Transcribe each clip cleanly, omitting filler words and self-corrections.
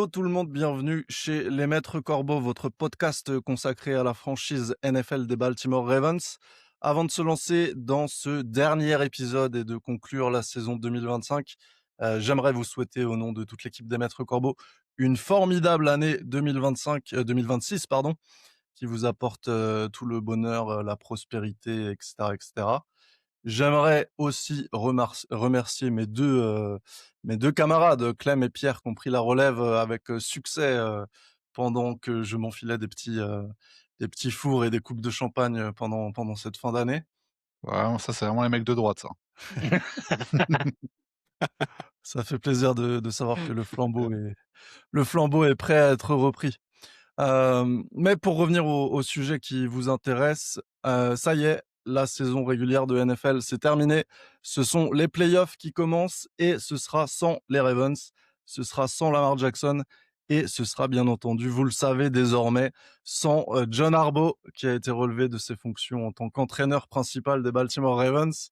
Yo tout le monde, bienvenue chez Les Maîtres Corbeaux, votre podcast consacré à la franchise NFL des Baltimore Ravens. Avant de se lancer dans ce dernier épisode et de conclure la saison 2025, j'aimerais vous souhaiter au nom de toute l'équipe des Maîtres Corbeaux une formidable année 2026, pardon, qui vous apporte tout le bonheur, la prospérité, etc., etc. J'aimerais aussi remercier mes 2 camarades, Clem et Pierre, qui ont pris la relève, avec, succès, pendant que je m'enfilais des petits fours et des coupes de champagne, pendant cette fin d'année. Vraiment, ça, c'est vraiment les mecs de droite, ça. Ça fait plaisir de savoir que le flambeau est prêt à être repris. Mais pour revenir au sujet qui vous intéresse, ça y est, la saison régulière de NFL, c'est terminé. Ce sont les playoffs qui commencent et ce sera sans les Ravens, ce sera sans Lamar Jackson et ce sera bien entendu, vous le savez désormais, sans, John Harbaugh qui a été relevé de ses fonctions en tant qu'entraîneur principal des Baltimore Ravens.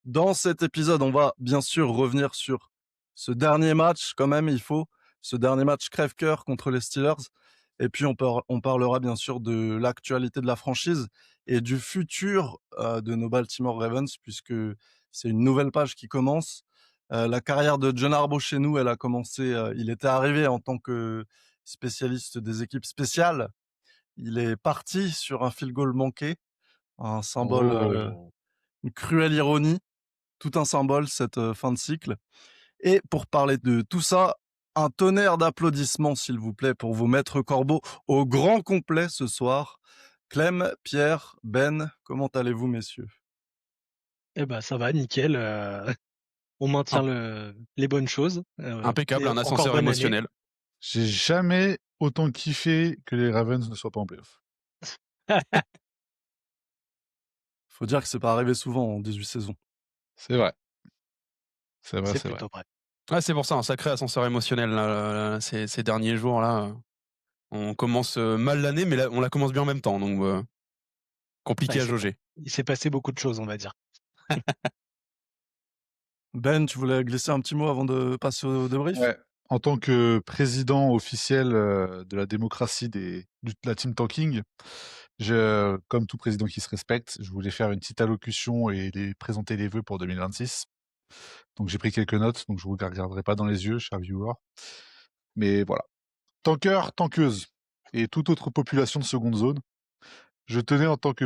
Dans cet épisode, on va bien sûr revenir sur ce dernier match quand même, il faut, ce dernier match crève-cœur contre les Steelers. Et puis on parlera bien sûr de l'actualité de la franchise et du futur de nos Baltimore Ravens, puisque c'est une nouvelle page qui commence. La carrière de John Harbaugh chez nous, elle a commencé, il était arrivé en tant que spécialiste des équipes spéciales. Il est parti sur un field goal manqué, un symbole, Oh! une cruelle ironie, tout un symbole cette, fin de cycle. Et pour parler de tout ça, un tonnerre d'applaudissements s'il vous plaît pour vos maîtres corbeaux au grand complet ce soir. Clem, Pierre, Ben, comment allez-vous messieurs? Eh ben, ça va, nickel. On maintient Imp les bonnes choses. Impeccable, Et un encore ascenseur bonne année. émotionnel. J'ai jamais autant kiffé que les Ravens ne soient pas en playoff. Faut dire que c'est pas arrivé souvent en 18 saisons. C'est vrai. C'est vrai, C'est c'est vrai. plutôt vrai. Ouais, c'est pour ça, un sacré ascenseur émotionnel là, ces derniers jours là. On commence mal l'année, mais là, on la commence bien en même temps, donc Ouais, compliqué à jauger. il s'est passé beaucoup de choses, on va dire. Ben, tu voulais glisser un petit mot avant de passer au débrief? Ouais. En tant que président officiel, de la démocratie de la team tanking, comme tout président qui se respecte, je voulais faire une petite allocution et présenter les vœux pour 2026. Donc j'ai pris quelques notes, donc je vous regarderai pas dans les yeux, chers viewers. Mais voilà. Tankers, tankeuses et toute autre population de seconde zone, je tenais en tant que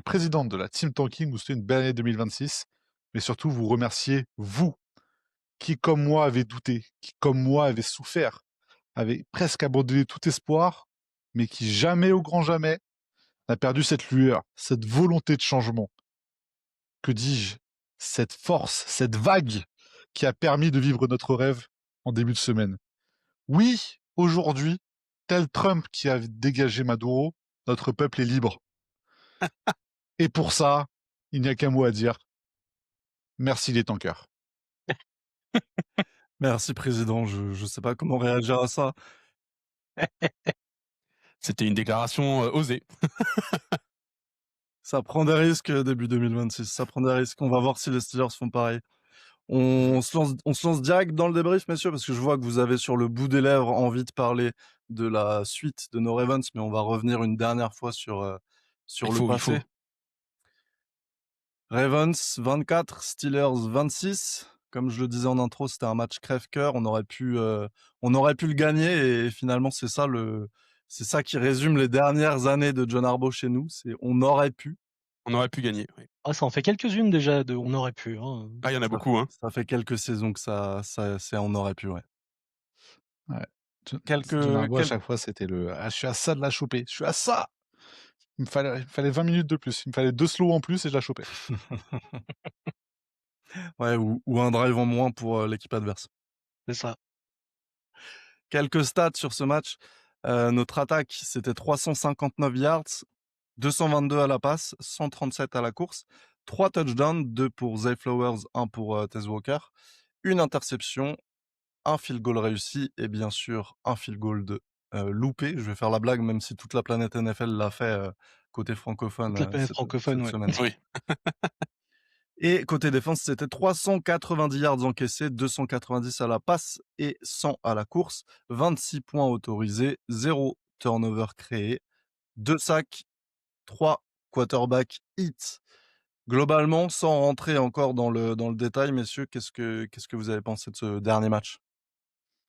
présidente de la team tanking, vous souhaiter une belle année 2026, mais surtout vous remercier, vous, qui comme moi avez douté, qui comme moi avez souffert, avez presque abandonné tout espoir, mais qui jamais au grand jamais n'a perdu cette lueur, cette volonté de changement. Que dis-je? Cette force, cette vague qui a permis de vivre notre rêve en début de semaine. Oui, aujourd'hui, tel Trump qui a dégagé Maduro, notre peuple est libre. Et pour ça, il n'y a qu'un mot à dire. Merci les tankers. Merci président, je sais pas comment réagir à ça. C'était une déclaration osée. Ça prend des risques, début 2026, ça prend des risques. On va voir si les Steelers font pareil. On se lance direct dans le débrief, messieurs, parce que je vois que vous avez sur le bout des lèvres envie de parler de la suite de nos Ravens, mais on va revenir une dernière fois sur le Il faut. passé. Ravens 24, Steelers 26. Comme je le disais en intro, c'était un match crève-cœur. On aurait pu le gagner et finalement c'est ça qui résume les dernières années de John Harbaugh chez nous. C'est on aurait pu. On aurait pu gagner. Oui. Ah, ça en fait quelques-unes déjà on aurait pu, hein. Ah, il y en a Ça, beaucoup, hein. ça fait quelques saisons que ça c'est on aurait pu, ouais. Ouais. John Quelques, Harbaugh, à quel- chaque fois, c'était je suis à ça de la choper. Je suis à ça. Il me fallait 20 minutes de plus. Il me fallait 2 slows en plus et je la chopais. Ouais, ou un drive en moins pour l'équipe adverse. C'est ça. Quelques stats sur ce match. Notre attaque, c'était 359 yards, 222 à la passe, 137 à la course, 3 touchdowns, 2 pour Zay Flowers, 1 pour Tez Walker, une interception, un field goal réussi et bien sûr un field goal loupé. Je vais faire la blague même si toute la planète NFL l'a fait côté francophone Toute la planète cette francophone, ouais. semaine. Oui. Et côté défense, c'était 390 yards encaissés, 290 à la passe et 100 à la course, 26 points autorisés, 0 turnover créé, 2 sacs, 3 quarterback hits. Globalement, sans rentrer encore dans le détail, messieurs, qu'est-ce que vous avez pensé de ce dernier match?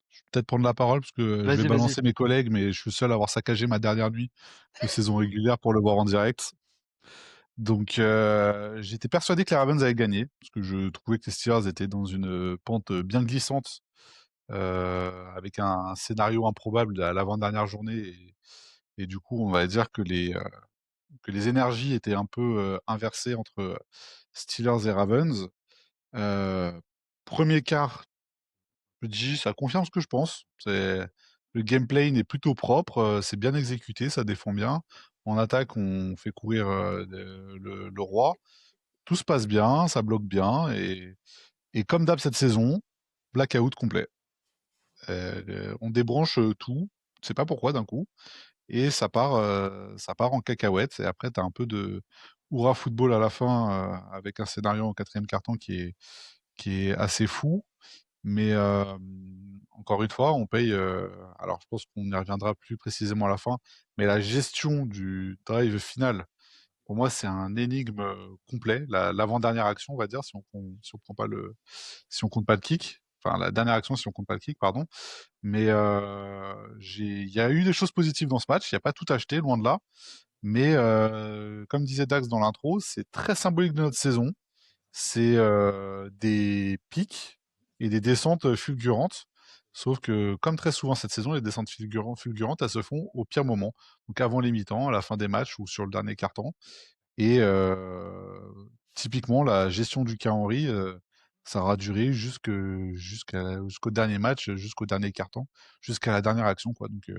Je vais peut-être prendre la parole parce que je vais Vas-y. balancer mes collègues, mais je suis le seul à avoir saccagé ma dernière nuit de saison régulière pour le voir en direct. Donc, j'étais persuadé que les Ravens allaient gagner parce que je trouvais que les Steelers étaient dans une pente bien glissante, avec un scénario improbable à l'avant-dernière journée et du coup, on va dire que les énergies étaient un peu, inversées entre, Steelers et Ravens. Heu, 1er quart, je dis ça confirme ce que je pense. C'est le gameplay est plutôt propre, c'est bien exécuté, ça défend bien. En attaque, on fait courir, le roi. Tout se passe bien, ça bloque bien et comme d'hab cette saison, blackout complet. On débranche, tout, on sait pas pourquoi d'un coup et ça part en cacahuète et après tu as un peu de hurrah football à la fin, avec un scénario en 4e quart-temps qui est assez fou. Mais, encore une fois, on paye, alors je pense qu'on y reviendra plus précisément à la fin, mais la gestion du drive final, pour moi, c'est un énigme, complet. L'avant-dernière action, on va dire, si on prend pas le si on compte pas le kick. Enfin, la dernière action, si on compte pas le kick, pardon. Mais, il y a eu des choses positives dans ce match. Il y a pas tout acheté, loin de là. Mais, comme disait Dax dans l'intro, c'est très symbolique de notre saison. C'est, des pics et des descentes, fulgurantes. Sauf que, comme très souvent cette saison, les descentes fulgurantes, elles se font au pire moment. Donc avant les mi-temps, à la fin des matchs ou sur le dernier quart-temps. Et typiquement, la gestion du cas Henry, ça aura duré jusqu'au dernier match, jusqu'au dernier quart-temps, jusqu'à la dernière action, quoi. Donc,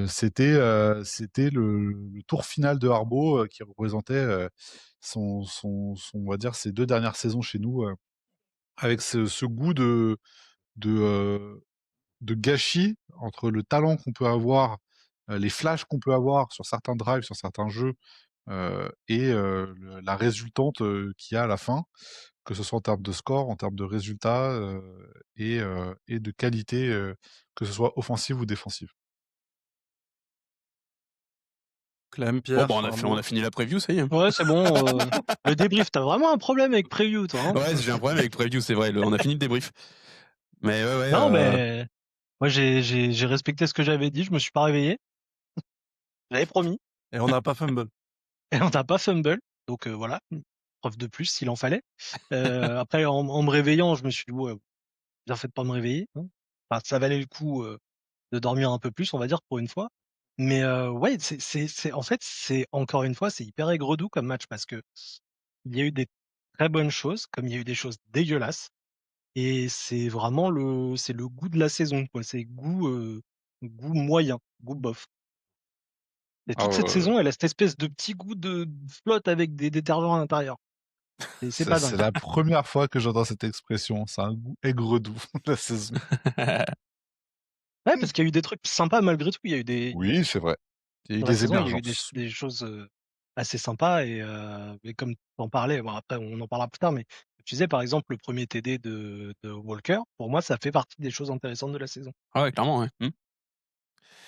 c'était le tour final de Harbaugh, qui représentait, on va dire, ses 2 dernières saisons chez nous, avec ce goût de, de gâchis entre le talent qu'on peut avoir, les flashs qu'on peut avoir sur certains drives, sur certains jeux, et la résultante, qu'il y a à la fin, que ce soit en termes de score, en termes de résultats, et de qualité, que ce soit offensive ou défensive. Clem, Bon, Pierre, bah, un on mot? a fini la preview, ça y est. Ouais, c'est bon. Le débrief, t'as vraiment un problème avec Preview, toi, hein? Ouais, j'ai un problème avec preview, c'est vrai. On a fini le débrief. Mais ouais, Non, mais moi, j'ai respecté ce que j'avais dit. Je me suis pas réveillé. J'avais promis. Et on n'a pas fumble. Et on n'a pas fumble. Donc voilà, preuve de plus s'il en fallait. Après, en me réveillant, je me suis dit, ouais, bien fait de pas me réveiller, hein. Enfin, ça valait le coup de dormir un peu plus, on va dire, pour une fois. Mais ouais, en fait, c'est encore une fois, c'est hyper aigre-doux comme match parce que il y a eu des très bonnes choses, comme il y a eu des choses dégueulasses. Et c'est vraiment c'est le goût de la saison, quoi. C'est goût moyen, goût bof. Et Ah, toute cette saison, elle a cette espèce de petit goût de flotte avec des détergents à l'intérieur. Et c'est pas c'est dingue. la première fois que j'entends cette expression. C'est un goût aigre-doux, la saison. Ouais, parce qu'il y a eu des trucs sympas malgré tout. Il y a eu des Oui, c'est vrai. Il y a eu Sur la des saison, il y a eu émergences. des choses, assez sympas et comme tu en parlais, bon après on en parlera plus tard, mais tu disais par exemple le premier TD de Walker, pour moi ça fait partie des choses intéressantes de la saison. Ah ouais, clairement, ouais.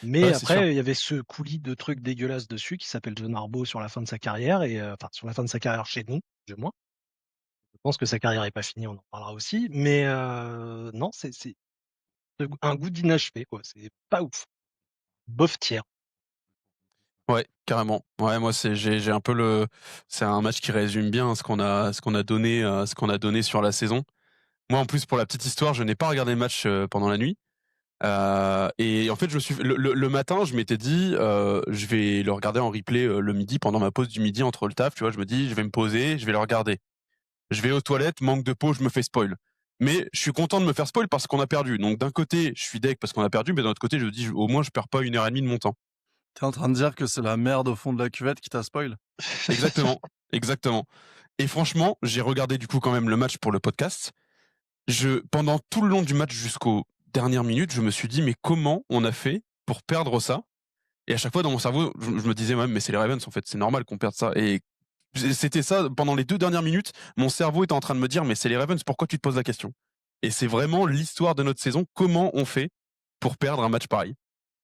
Mais Ouais, c'est sûr. après, il y avait ce coulis de trucs dégueulasses dessus qui s'appelle John Harbaugh sur la fin de sa carrière et enfin sur la fin de sa carrière chez nous, du moins. Je pense que sa carrière est pas finie, on en parlera aussi, mais non, c'est un goût d'inachevé quoi, c'est pas ouf. Bof tiers. Ouais, carrément. Ouais, moi j'ai un peu c'est un match qui résume bien ce qu'on a donné sur la saison. Moi en plus pour la petite histoire, je n'ai pas regardé le match pendant la nuit. Et en fait, je me suis le matin, je m'étais dit je vais le regarder en replay le midi pendant ma pause du midi entre le taf, tu vois, je me dis je vais me poser, je vais le regarder. Je vais aux toilettes, manque de peau, je me fais spoil. Mais je suis content de me faire spoil parce qu'on a perdu. Donc d'un côté, je suis deg parce qu'on a perdu, mais d'un autre côté, je me dis au moins je perds pas 1h30 de mon temps. T'es en train de dire que c'est la merde au fond de la cuvette qui t'a spoil? Exactement, exactement. Et franchement, j'ai regardé du coup quand même le match pour le podcast. Pendant tout le long du match jusqu'aux dernières minutes, je me suis dit mais comment on a fait pour perdre ça? Et à chaque fois dans mon cerveau, je me disais ouais, mais c'est les Ravens en fait, c'est normal qu'on perde ça. Et C'était ça, pendant les 2 dernières minutes, mon cerveau était en train de me dire: «Mais c'est les Ravens, pourquoi tu te poses la question?» Et c'est vraiment l'histoire de notre saison. Comment on fait pour perdre un match pareil?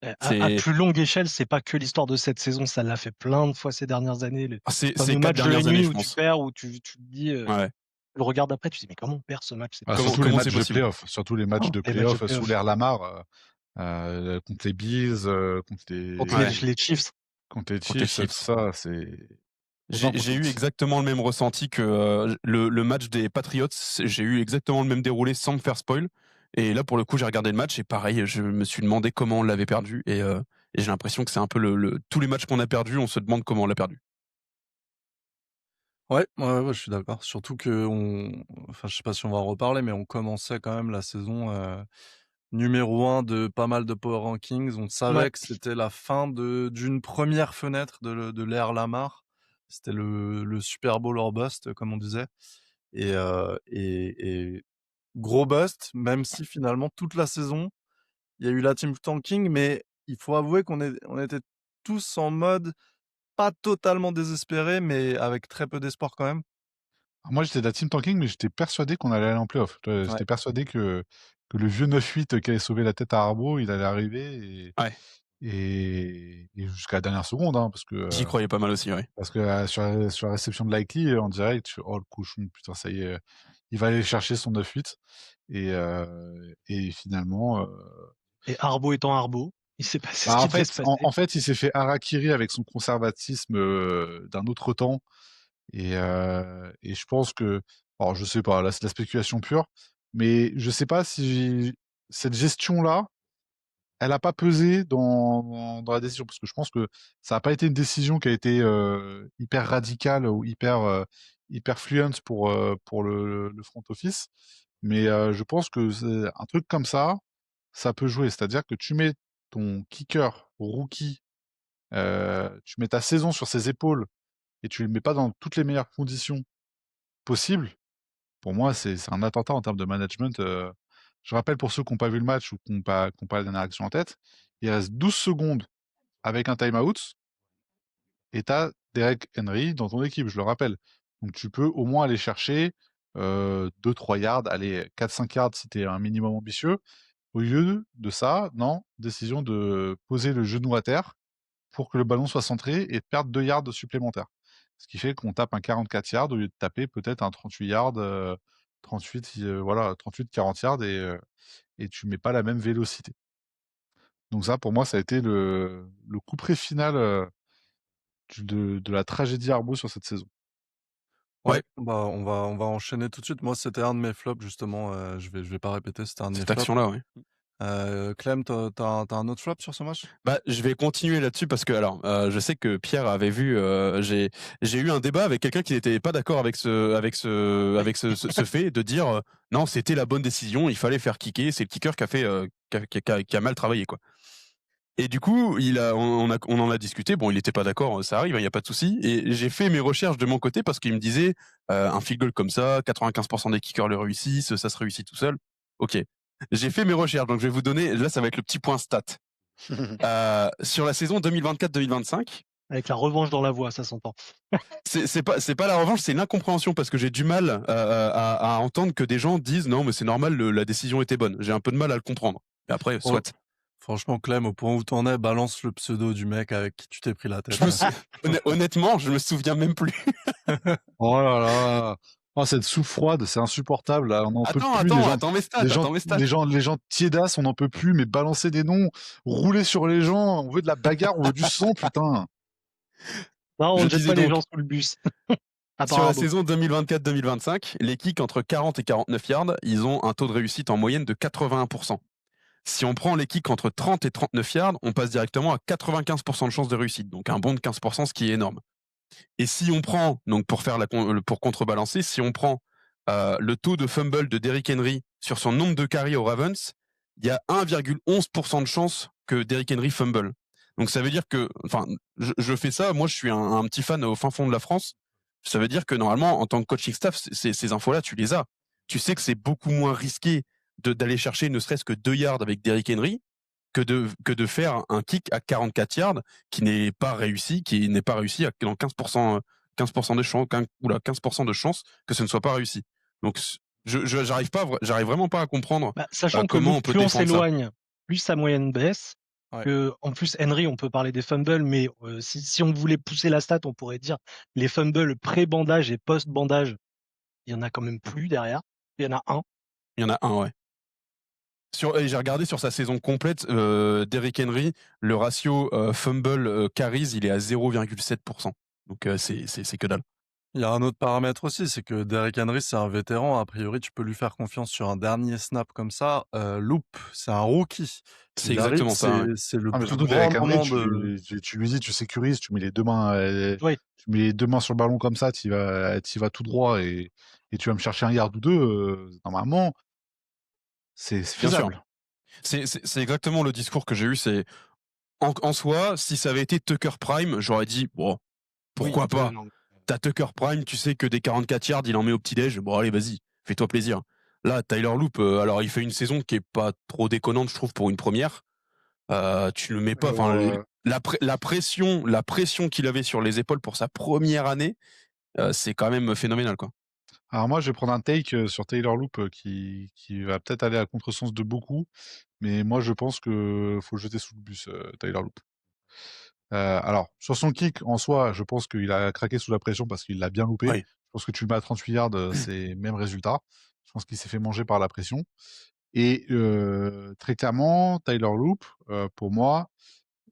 À C'est plus longue échelle, c'est pas que l'histoire de cette saison, ça l'a fait plein de fois ces dernières années. Le c'est fameux 4 match de la dernières années, nuit je où tu pense. perds, où tu te dis, Ouais. tu le regardes après, tu te dis: «Mais comment on perd ce match? C'est pas Surtout les Comment possible». c'est matchs de possible? playoff, surtout les matchs de Les matchs de playoff sous playoff l'ère Lamar, contre les Bills, contre Ouais, les Chiefs. contre les contre les Chiefs, tout Chiefs. ça, c'est aux J'ai eu antipodes. exactement le même ressenti que le match des Patriots. J'ai eu exactement le même déroulé sans me faire spoil. Et là, pour le coup, j'ai regardé le match et pareil, je me suis demandé comment on l'avait perdu. Et j'ai l'impression que c'est un peu tous les matchs qu'on a perdus, on se demande comment on l'a perdu. Ouais, ouais, je suis d'accord. Surtout qu'on enfin, je sais pas si on va en reparler, mais on commençait quand même la saison, numéro 1 de pas mal de power rankings. On Ouais. savait que c'était la fin d'une première fenêtre de l'ère Lamar. C'était le Super Bowl or bust, comme on disait et gros bust, même si finalement toute la saison, il y a eu la team tanking, mais il faut avouer on était tous en mode pas totalement désespérés, mais avec très peu d'espoir quand même. Alors moi, j'étais de la team tanking, mais j'étais persuadé qu'on allait aller en playoff. Ouais. J'étais persuadé que le vieux 9-8 qui avait sauvé la tête à Harbaugh, il allait arriver Ouais, et jusqu'à la dernière seconde, hein, j'y croyais pas mal aussi, ouais. parce que sur la réception de Likely, en direct, tu fais: «Oh le cochon, putain, ça y est, il va aller chercher son 9-8» et finalement, Et Harbaugh étant Harbaugh, il s'est passé ce bah, qui devait se passer. en fait, il s'est fait harakiri avec son conservatisme, d'un autre temps et je pense que alors je sais pas, là, c'est de la spéculation pure, mais je sais pas si cette gestion-là, elle a pas pesé dans la décision. Parce que je pense que ça a pas été une décision qui a été, hyper radicale ou hyper fluent pour le front office. Mais, je pense que c'est un truc comme ça peut jouer. C'est-à-dire que tu mets ton kicker rookie, tu mets ta saison sur ses épaules et tu le mets pas dans toutes les meilleures conditions possibles. Pour moi, c'est un attentat en termes de management. Je rappelle pour ceux qui ont pas vu le match ou qui ont pas la dernière action en tête, il reste 12 secondes avec un time-out et tu as Derrick Henry dans ton équipe, je le rappelle. Donc tu peux au moins aller chercher, 2-3 yards, allez 4-5 yards si tu es un minimum ambitieux. Au lieu de ça, non, décision de poser le genou à terre pour que le ballon soit centré et perdre 2 yards supplémentaires. Ce qui fait qu'on tape un 44 yards au lieu de taper peut-être un 38 yards, 38, voilà, 38-40 yards et tu mets pas la même vélocité. Donc ça, pour moi, ça a été le couperet final, de la tragédie Harbaugh sur cette saison. Ouais, Ouais, bah, on va enchaîner tout de suite. Moi, c'était un de mes flops justement, je vais pas répéter, c'était un de mes cette flops. action-là, ouais. Clem, tu as un autre flop sur ce match? Bah, je vais continuer là-dessus parce que alors, je sais que Pierre avait vu, j'ai eu un débat avec quelqu'un qui n'était pas d'accord avec ce fait de dire, «Non, c'était la bonne décision, il fallait faire kicker, c'est le kicker qui a fait, qui a mal travaillé, quoi». Et du coup, on en a discuté. Bon, il était pas d'accord, ça arrive, il y a pas de souci. Et j'ai fait mes recherches de mon côté parce qu'il me disait, un field goal comme ça, 95% des kickers le réussissent, ça se réussit tout seul. OK. J'ai fait mes recherches, donc je vais vous donner là, ça va être le petit point stat. Sur la saison 2024-2025, Avec la revanche dans la voix, ça s'entend. c'est pas la revanche, c'est l'incompréhension parce que j'ai du mal, à entendre que des gens disent: «Non, mais c'est normal, la décision était bonne». J'ai un peu de mal à le comprendre. Mais après, Oh, soit. franchement, Clem, au point où tu en es, balance le pseudo du mec avec qui tu t'es pris la Je tête me là. sou honnêtement, je me souviens même plus. Oh là là! Oh cette soupe froide, c'est insupportable là, on n'en peut plus Attends mes stats, attends mes stats. les gens tiédasses, on n'en peut plus, mais balancer des noms, rouler sur les gens, on veut de la bagarre, on veut du sang, putain! Non, on Je ne jette disais pas les donc, gens sous le bus. À part sur la Harbaugh. saison 2024-2025, les kicks entre 40 et 49 yards, ils ont un taux de réussite en moyenne de 81%. Si on prend les kicks entre 30 et 39 yards, on passe directement à 95% de chance de réussite, donc un bond de 15%, ce qui est énorme. Et si on prend, donc pour contrebalancer, si on prend le taux de fumble de Derrick Henry sur son nombre de carries aux Ravens, il y a 1,11% de chance que Derrick Henry fumble. Donc ça veut dire que, enfin, je fais ça, moi je suis un petit fan au fin fond de la France, ça veut dire que normalement, en tant que coaching staff, ces infos-là, tu les as. Tu sais que c'est beaucoup moins risqué d'aller chercher ne serait-ce que 2 yards avec Derrick Henry que de faire un kick à 44 yards qui n'est pas réussi à dans 15% de chance, 15% de chance que ce ne soit pas réussi. Donc j'arrive vraiment pas à comprendre Bah, sachant que comment Luke, on peut plus on défendre ça. s'éloigne, plus sa moyenne baisse. Ouais. En plus, Henry, on peut parler des fumbles, mais si on voulait pousser la stat, on pourrait dire les fumbles pré-bandage et post-bandage, il y en a quand même plus derrière. Il y en a un. Il y en a un, ouais. Et j'ai regardé sur sa saison complète, Derrick Henry, le ratio fumble carries, il est à 0,7%. Donc c'est que dalle. Il y a un autre paramètre aussi, c'est que Derrick Henry, c'est un vétéran. A priori, tu peux lui faire confiance sur un dernier snap comme ça. Loop, c'est un rookie. C'est Il arrive, exactement ça, ouais. c'est le Ah, mais plus surtout grand Derrick Henry, moment de. tu lui dis, tu sécurises, tu mets les deux mains, Oui, tu mets les deux mains sur le ballon comme ça, tu vas tout droit et tu vas me chercher un yard ou deux. Normalement, c'est Bien sûr. faisable. C'est exactement le discours que j'ai eu. C'est en soi, si ça avait été Tucker Prime, j'aurais dit bon, pourquoi pas. non. T'as Tucker Prime, tu sais que des 44 yards, il en met au petit-déj. Bon, allez, vas-y, fais-toi plaisir. Là, Tyler Loop, alors il fait une saison qui est pas trop déconnante, je trouve, pour une première. Tu le mets pas. Enfin, Euh, la pression qu'il avait sur les épaules pour sa première année, c'est quand même phénoménal, quoi. alors moi, je vais prendre un take sur Taylor Loop qui va peut-être aller à contresens de beaucoup, mais moi, je pense que faut le jeter sous le bus, Taylor Loop. Alors, sur son kick, en soi, je pense qu'il a craqué sous la pression parce qu'il l'a bien loupé. Oui. Je pense que tu le mets à 38 yards, c'est même résultat. Je pense qu'il s'est fait manger par la pression. Et très clairement, Tyler Loop, pour moi,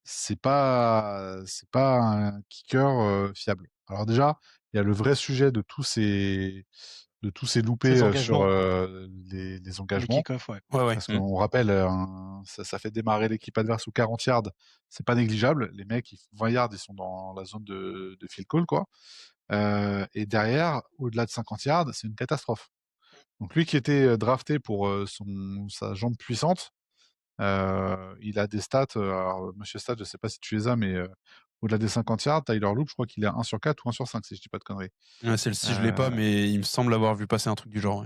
c'est pas un kicker fiable. Alors déjà, il y a le vrai sujet de tous ces Ces loupés sur engagements, les les engagements. kick-off, ouais. Ouais, ouais. Parce qu'on rappelle, ça fait démarrer l'équipe adverse aux 40 yards, c'est pas négligeable. Les mecs, ils font 20 yards, ils sont dans la zone de field goal, quoi. Et derrière, au-delà de 50 yards, c'est une catastrophe. Donc lui qui était drafté pour sa jambe puissante, il a des stats, alors monsieur Stat, je sais pas si tu les as, mais au-delà des 50 yards, Tyler Loop, je crois qu'il est à 1 sur 4 ou 1 sur 5, si je dis pas de conneries. Ouais, celle-ci, je l'ai pas, Heu mais il me semble avoir vu passer un truc du genre.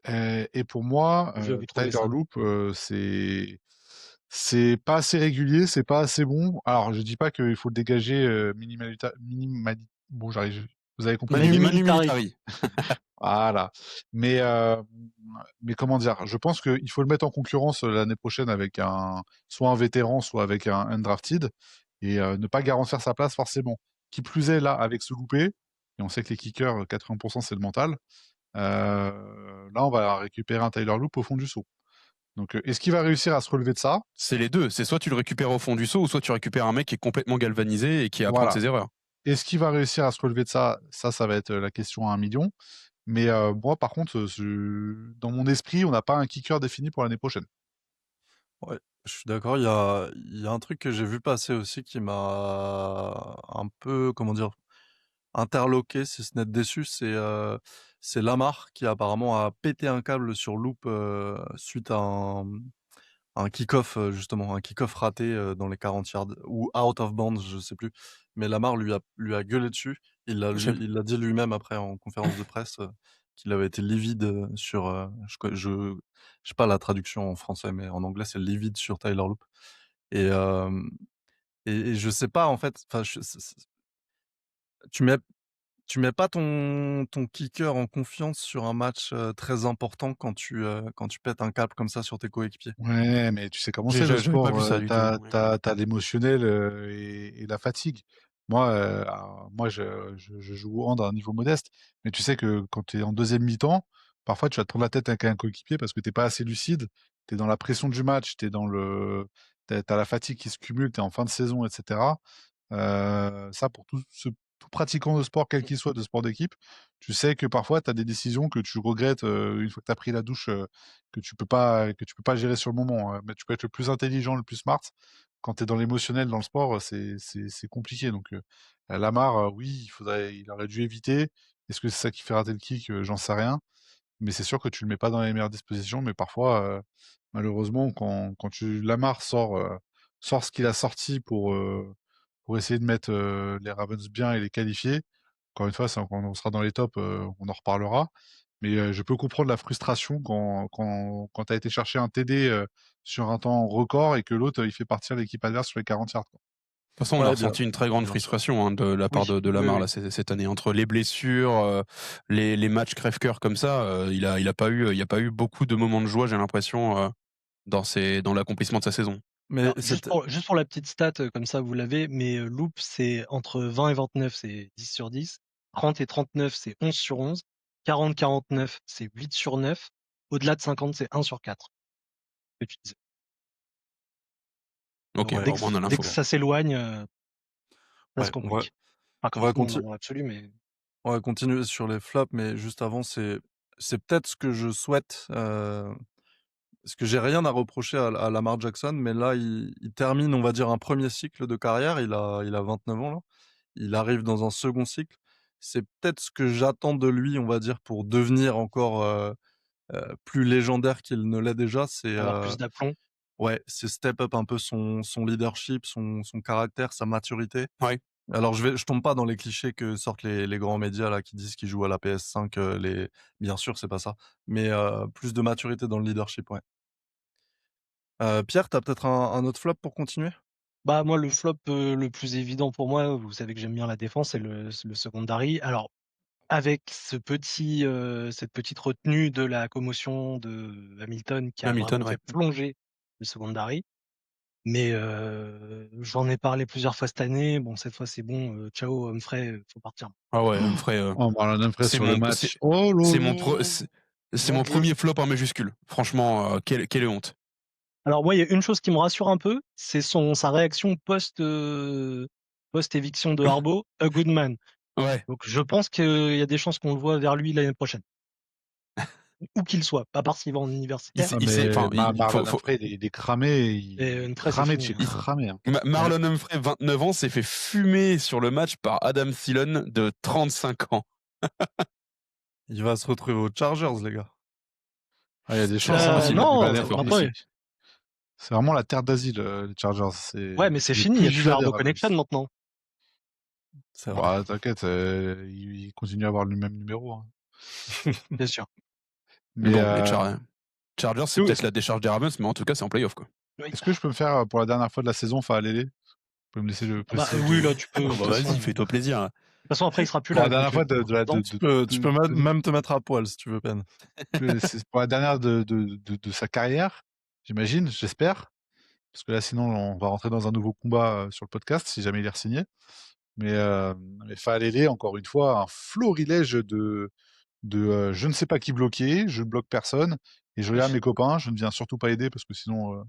Ouais. Et pour moi, Je vais trouver Tyler ça. Loop, c'est pas assez régulier, c'est pas assez bon. Alors je dis pas qu'il faut le dégager, bon j'arrive vous avez compris Manu l'idée? Manu Militari. Militari. Voilà. Mais, mais comment dire? Je pense qu'il faut le mettre en concurrence, l'année prochaine avec soit un vétéran, soit avec un undrafted et ne pas garantir sa place forcément. Qui plus est, là, avec ce loupé et on sait que les kickers, 80 c'est le mental, là, on va récupérer un Tyler Loop au fond du seau. Donc, est-ce qu'il va réussir à se relever de ça? C'est les deux. C'est soit tu le récupères au fond du seau, ou soit tu récupères un mec qui est complètement galvanisé et qui apprend de Voilà. ses erreurs. Est-ce qu'il va réussir à se relever de ça? Ça va être, la question à 1 million. Mais, moi, par contre, dans mon esprit, on n'a pas un kicker défini pour l'année prochaine. Ouais, je suis d'accord. Il y a un truc que j'ai vu passer aussi qui m'a un peu, comment dire, interloqué, si ce n'est déçu. C'est Lamar qui apparemment a pété un câble sur Loop suite à un kick-off, justement, un kick-off raté dans les 40 yards ou out of bounds, je sais plus. Mais Lamar lui a gueulé dessus. Je sais Il l'a dit lui-même après en conférence de presse qu'il avait été livide sur. Je sais pas la traduction en français, mais en anglais c'est livide sur Tyler Loop. Et, et je sais pas en fait. Enfin, tu mets tu mets pas ton kicker en confiance sur un match très important quand tu pètes un câble comme ça sur tes coéquipiers. Ouais, mais tu sais comment c'est le j'avais pas sport, vu ça du tu tout. as Ouais. l'émotionnel, et la fatigue. Moi, alors moi je joue au hand à un niveau modeste, mais tu sais que quand tu es en deuxième mi-temps, parfois tu vas te prendre la tête avec un coéquipier parce que tu es pas assez lucide, tu es dans la pression du match, tu es dans le tu as la fatigue qui se cumule, tu es en fin de saison et cetera. Ça pour tout pratiquant de sport, quel qu'il soit, de sport d'équipe, tu sais que parfois tu as des décisions que tu regrettes, une fois que tu as pris la douche, que tu peux pas gérer sur le moment, mais tu peux être le plus intelligent, le plus smart. Quand tu es dans l'émotionnel dans le sport, c'est compliqué donc Lamar, oui, il aurait dû éviter. Est-ce que c'est ça qui fait rater le kick? J'en sais rien, mais c'est sûr que tu le mets pas dans les meilleures dispositions, mais parfois, malheureusement quand Lamar sort ce qu'il a sorti pour essayer de mettre, les Ravens bien et les qualifier, encore une fois, c'est quand on sera dans les tops, on en reparlera. Mais, je peux comprendre la frustration quand tu as été chercher un TD, sur un temps record et que l'autre, il fait partir l'équipe adverse sur les 40 yards, quoi. toute façon, on a Ouais, ressenti une très grande bien sûr. frustration de la part Oui, de oui, Lamar oui. là, cette année. Entre les blessures, les matchs crève-cœur comme ça, il a pas eu, il y a pas eu beaucoup de moments de joie, j'ai l'impression, dans l'accomplissement de sa saison. Mais Alors c'était juste pour la petite stat, comme ça vous l'avez, mais Loop c'est entre 20 et 29 c'est 10 sur 10, 30 et 39 c'est 11 sur 11, 40-49 c'est 8 sur 9, au-delà de 50 c'est 1 sur 4, que tu disais. OK, Donc ouais, dès bon, que bah, on a dès que l'info. ça s'éloigne, ça se ouais, complique. Enfin on comme va tout le monde, conti hein, dans l'absolu, mais on va continuer sur les flops, mais juste avant, c'est peut-être ce que je souhaite, parce que j'ai rien à reprocher à Lamar Jackson, mais là, il termine, on va dire, un premier cycle de carrière. Il a 29 ans, là. Il arrive dans un second cycle. C'est peut-être ce que j'attends de lui, on va dire, pour devenir encore, plus légendaire qu'il ne l'est déjà. avoir plus d'aplomb. Ouais, c'est step up un peu son leadership, son caractère, sa maturité. Ouais. Alors je tombe pas dans les clichés que sortent les grands médias là, qui disent qu'ils jouent à la PS5, bien sûr, c'est pas ça, mais plus de maturité dans le leadership, ouais. Pierre, tu as peut-être un autre flop pour continuer? Bah, moi, le flop, le plus évident pour moi, vous savez que j'aime bien la défense, c'est le secondary. Alors, avec cette petite retenue de la commotion de Hamilton qui a Hamilton, vraiment ouais. fait plonger le secondary. Mais j'en ai parlé plusieurs fois cette année. Bon, cette fois, c'est bon, ciao Humphrey, faut partir. Ah ouais, Humphrey, Oh, Marlon Humphrey c'est sur le mon match. Oh c'est lolo, mon mon Dieu. premier flop en majuscule. Franchement, quelle honte. Alors moi, il y a une chose qui me rassure un peu, c'est sa réaction post-éviction de Harbaugh, a good man. Ouais. Donc je pense qu'il y a des chances qu'on le voit vers lui l'année prochaine. Où qu'il soit, à part s'il va en universitaire. Ah, Il sait, mais enfin, il faut, Marlon Humphrey, il est cramé. Et Il est Humphrey, c'est cramé de fini, chez hein. cramé. Hein. Marlon Humphrey, 29 ans, s'est fait fumer sur le match par Adam Thielen de 35 ans. Il va se retrouver aux Chargers, les gars. Ah, il y a des chances. C'est Hein. possible. Il va Non, aller C'est fort après, possible. C'est vraiment la terre d'asile, les Chargers. ouais, mais c'est les fini, il n'y a plus pugilat des l'Arbo Ravens. Connection maintenant. C'est vrai. Bah, t'inquiète, il continue à avoir le même numéro. Hein. Bien sûr. Mais Mais bon, les Chargers, c'est oui. peut-être la décharge des Ravens, mais en tout cas, c'est en playoff, quoi. Oui. Est-ce que je peux me faire, pour la dernière fois de la saison, Faalele? Vous pouvez me laisser le Ah bah, préciser oui, là, tu peux. Bah, De toute vas-y, façon, fais-toi plaisir. de toute façon, après, il sera plus Pour là. la dernière fois donc, Tu peux même te mettre à poil si tu veux, Ben. c'est pour la dernière de sa carrière, j'imagine, j'espère. Parce que là, sinon, on va rentrer dans un nouveau combat sur le podcast, si jamais il est re-signé. Mais Faalele, encore une fois, un florilège de je ne sais pas qui bloquer, je ne bloque personne, et je regarde mes copains, je ne viens surtout pas aider parce que sinon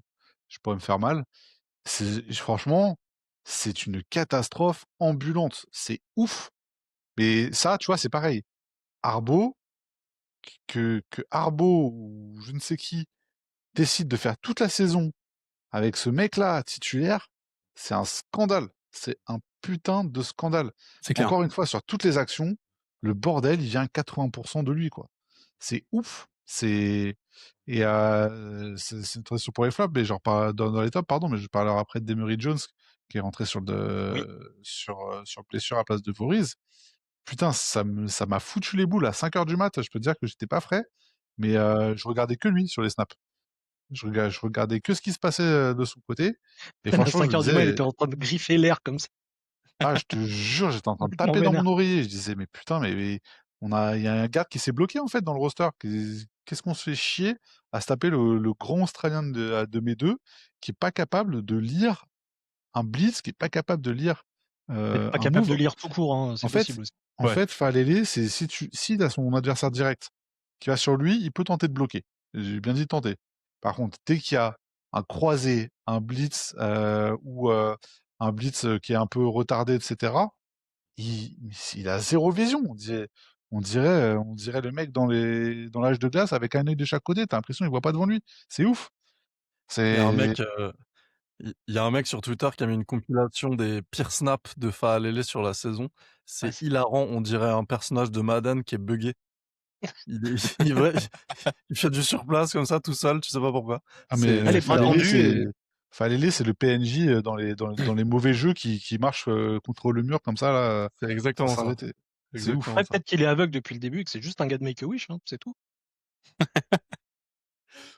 je pourrais me faire mal. Franchement, c'est une catastrophe ambulante. C'est ouf. Mais ça, tu vois, c'est pareil. Arbo, que Arbo ou je ne sais qui décide de faire toute la saison avec ce mec-là titulaire, c'est un scandale. C'est un putain de scandale. C'est clair. Encore une fois, sur toutes les actions, le bordel, il vient 80% de lui, quoi. C'est ouf. C'est une tradition pour les flops, mais genre pas dans les tops, pardon, mais je parlerai après de Demery Jones qui est rentré sur Oui. sur blessure à place de Voriz. Putain, ça m'a foutu les boules à 5 heures du mat. Je peux te dire que j'étais pas frais, mais je regardais que lui sur les snaps. Je regardais que ce qui se passait de son côté. Et à franchement, je 5 me heures du mat, il disais, était en train de griffer l'air comme ça. ah, je te jure, j'étais en train de Complètement taper dans vénère. mon oreiller. Je disais, mais putain, mais il y a un garde qui s'est bloqué en fait dans le roster. Qu'est-ce qu'on se fait chier à se taper le grand Australien de mes deux, qui est pas capable de lire un blitz, qui est pas capable de lire Pas un capable de move. lire tout court, hein, En c'est fait, possible aussi. en Ouais. fait, Faalele, c'est s'il a son adversaire direct qui va sur lui, il peut tenter de bloquer. J'ai bien dit tenter. Par contre, dès qu'il y a un croisé, un blitz ou un blitz qui est un peu retardé, etc., il a zéro vision. On dirait le mec dans l'âge de glace avec un œil de chaque côté. T'as l'impression qu'il voit pas devant lui. C'est ouf. Il y a un C'est mec, il y a un mec sur Twitter qui a mis une compilation des pires snaps de Faalele sur la saison. Ouais, C'est hilarant, on dirait un personnage de Madden qui est buggé. Il fait du surplace comme ça tout seul, tu sais pas pourquoi. Ah mais les bras tendus Faalele, c'est le PNJ dans les mauvais jeux qui marche contre le mur comme ça là, C'est sans exactement ça. s'arrêter. C'est ouf. Après, peut-être qu'il est aveugle depuis le début et que c'est juste un gars de Make-A-Wish, hein, c'est tout.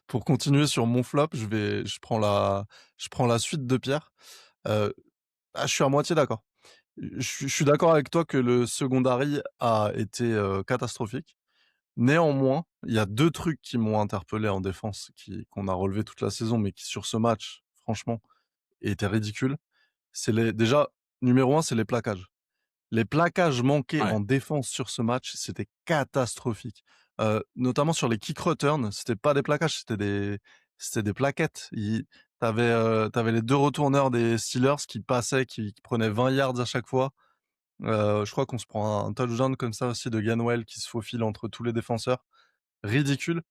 Pour continuer sur mon flop, je prends la suite de Pierre. Heu, je suis à moitié d'accord. Je suis d'accord avec toi que le secondary a été, catastrophique. Néanmoins, il y a 2 trucs qui m'ont interpellé en défense, qu'on a relevé toute la saison, mais qui sur ce match, franchement, étaient ridicules. C'est les déjà, numéro 1, c'est les plaquages. Les plaquages manqués Ouais. en défense sur ce match, c'était catastrophique. Notamment sur les kick returns, c'était pas des plaquages, c'était des plaquettes. Tu avais les 2 retourneurs des Steelers qui passaient, qui prenaient 20 yards à chaque fois. Je crois qu'on se prend un touchdown comme ça aussi de Gainwell qui se faufile entre tous les défenseurs. Ridicule.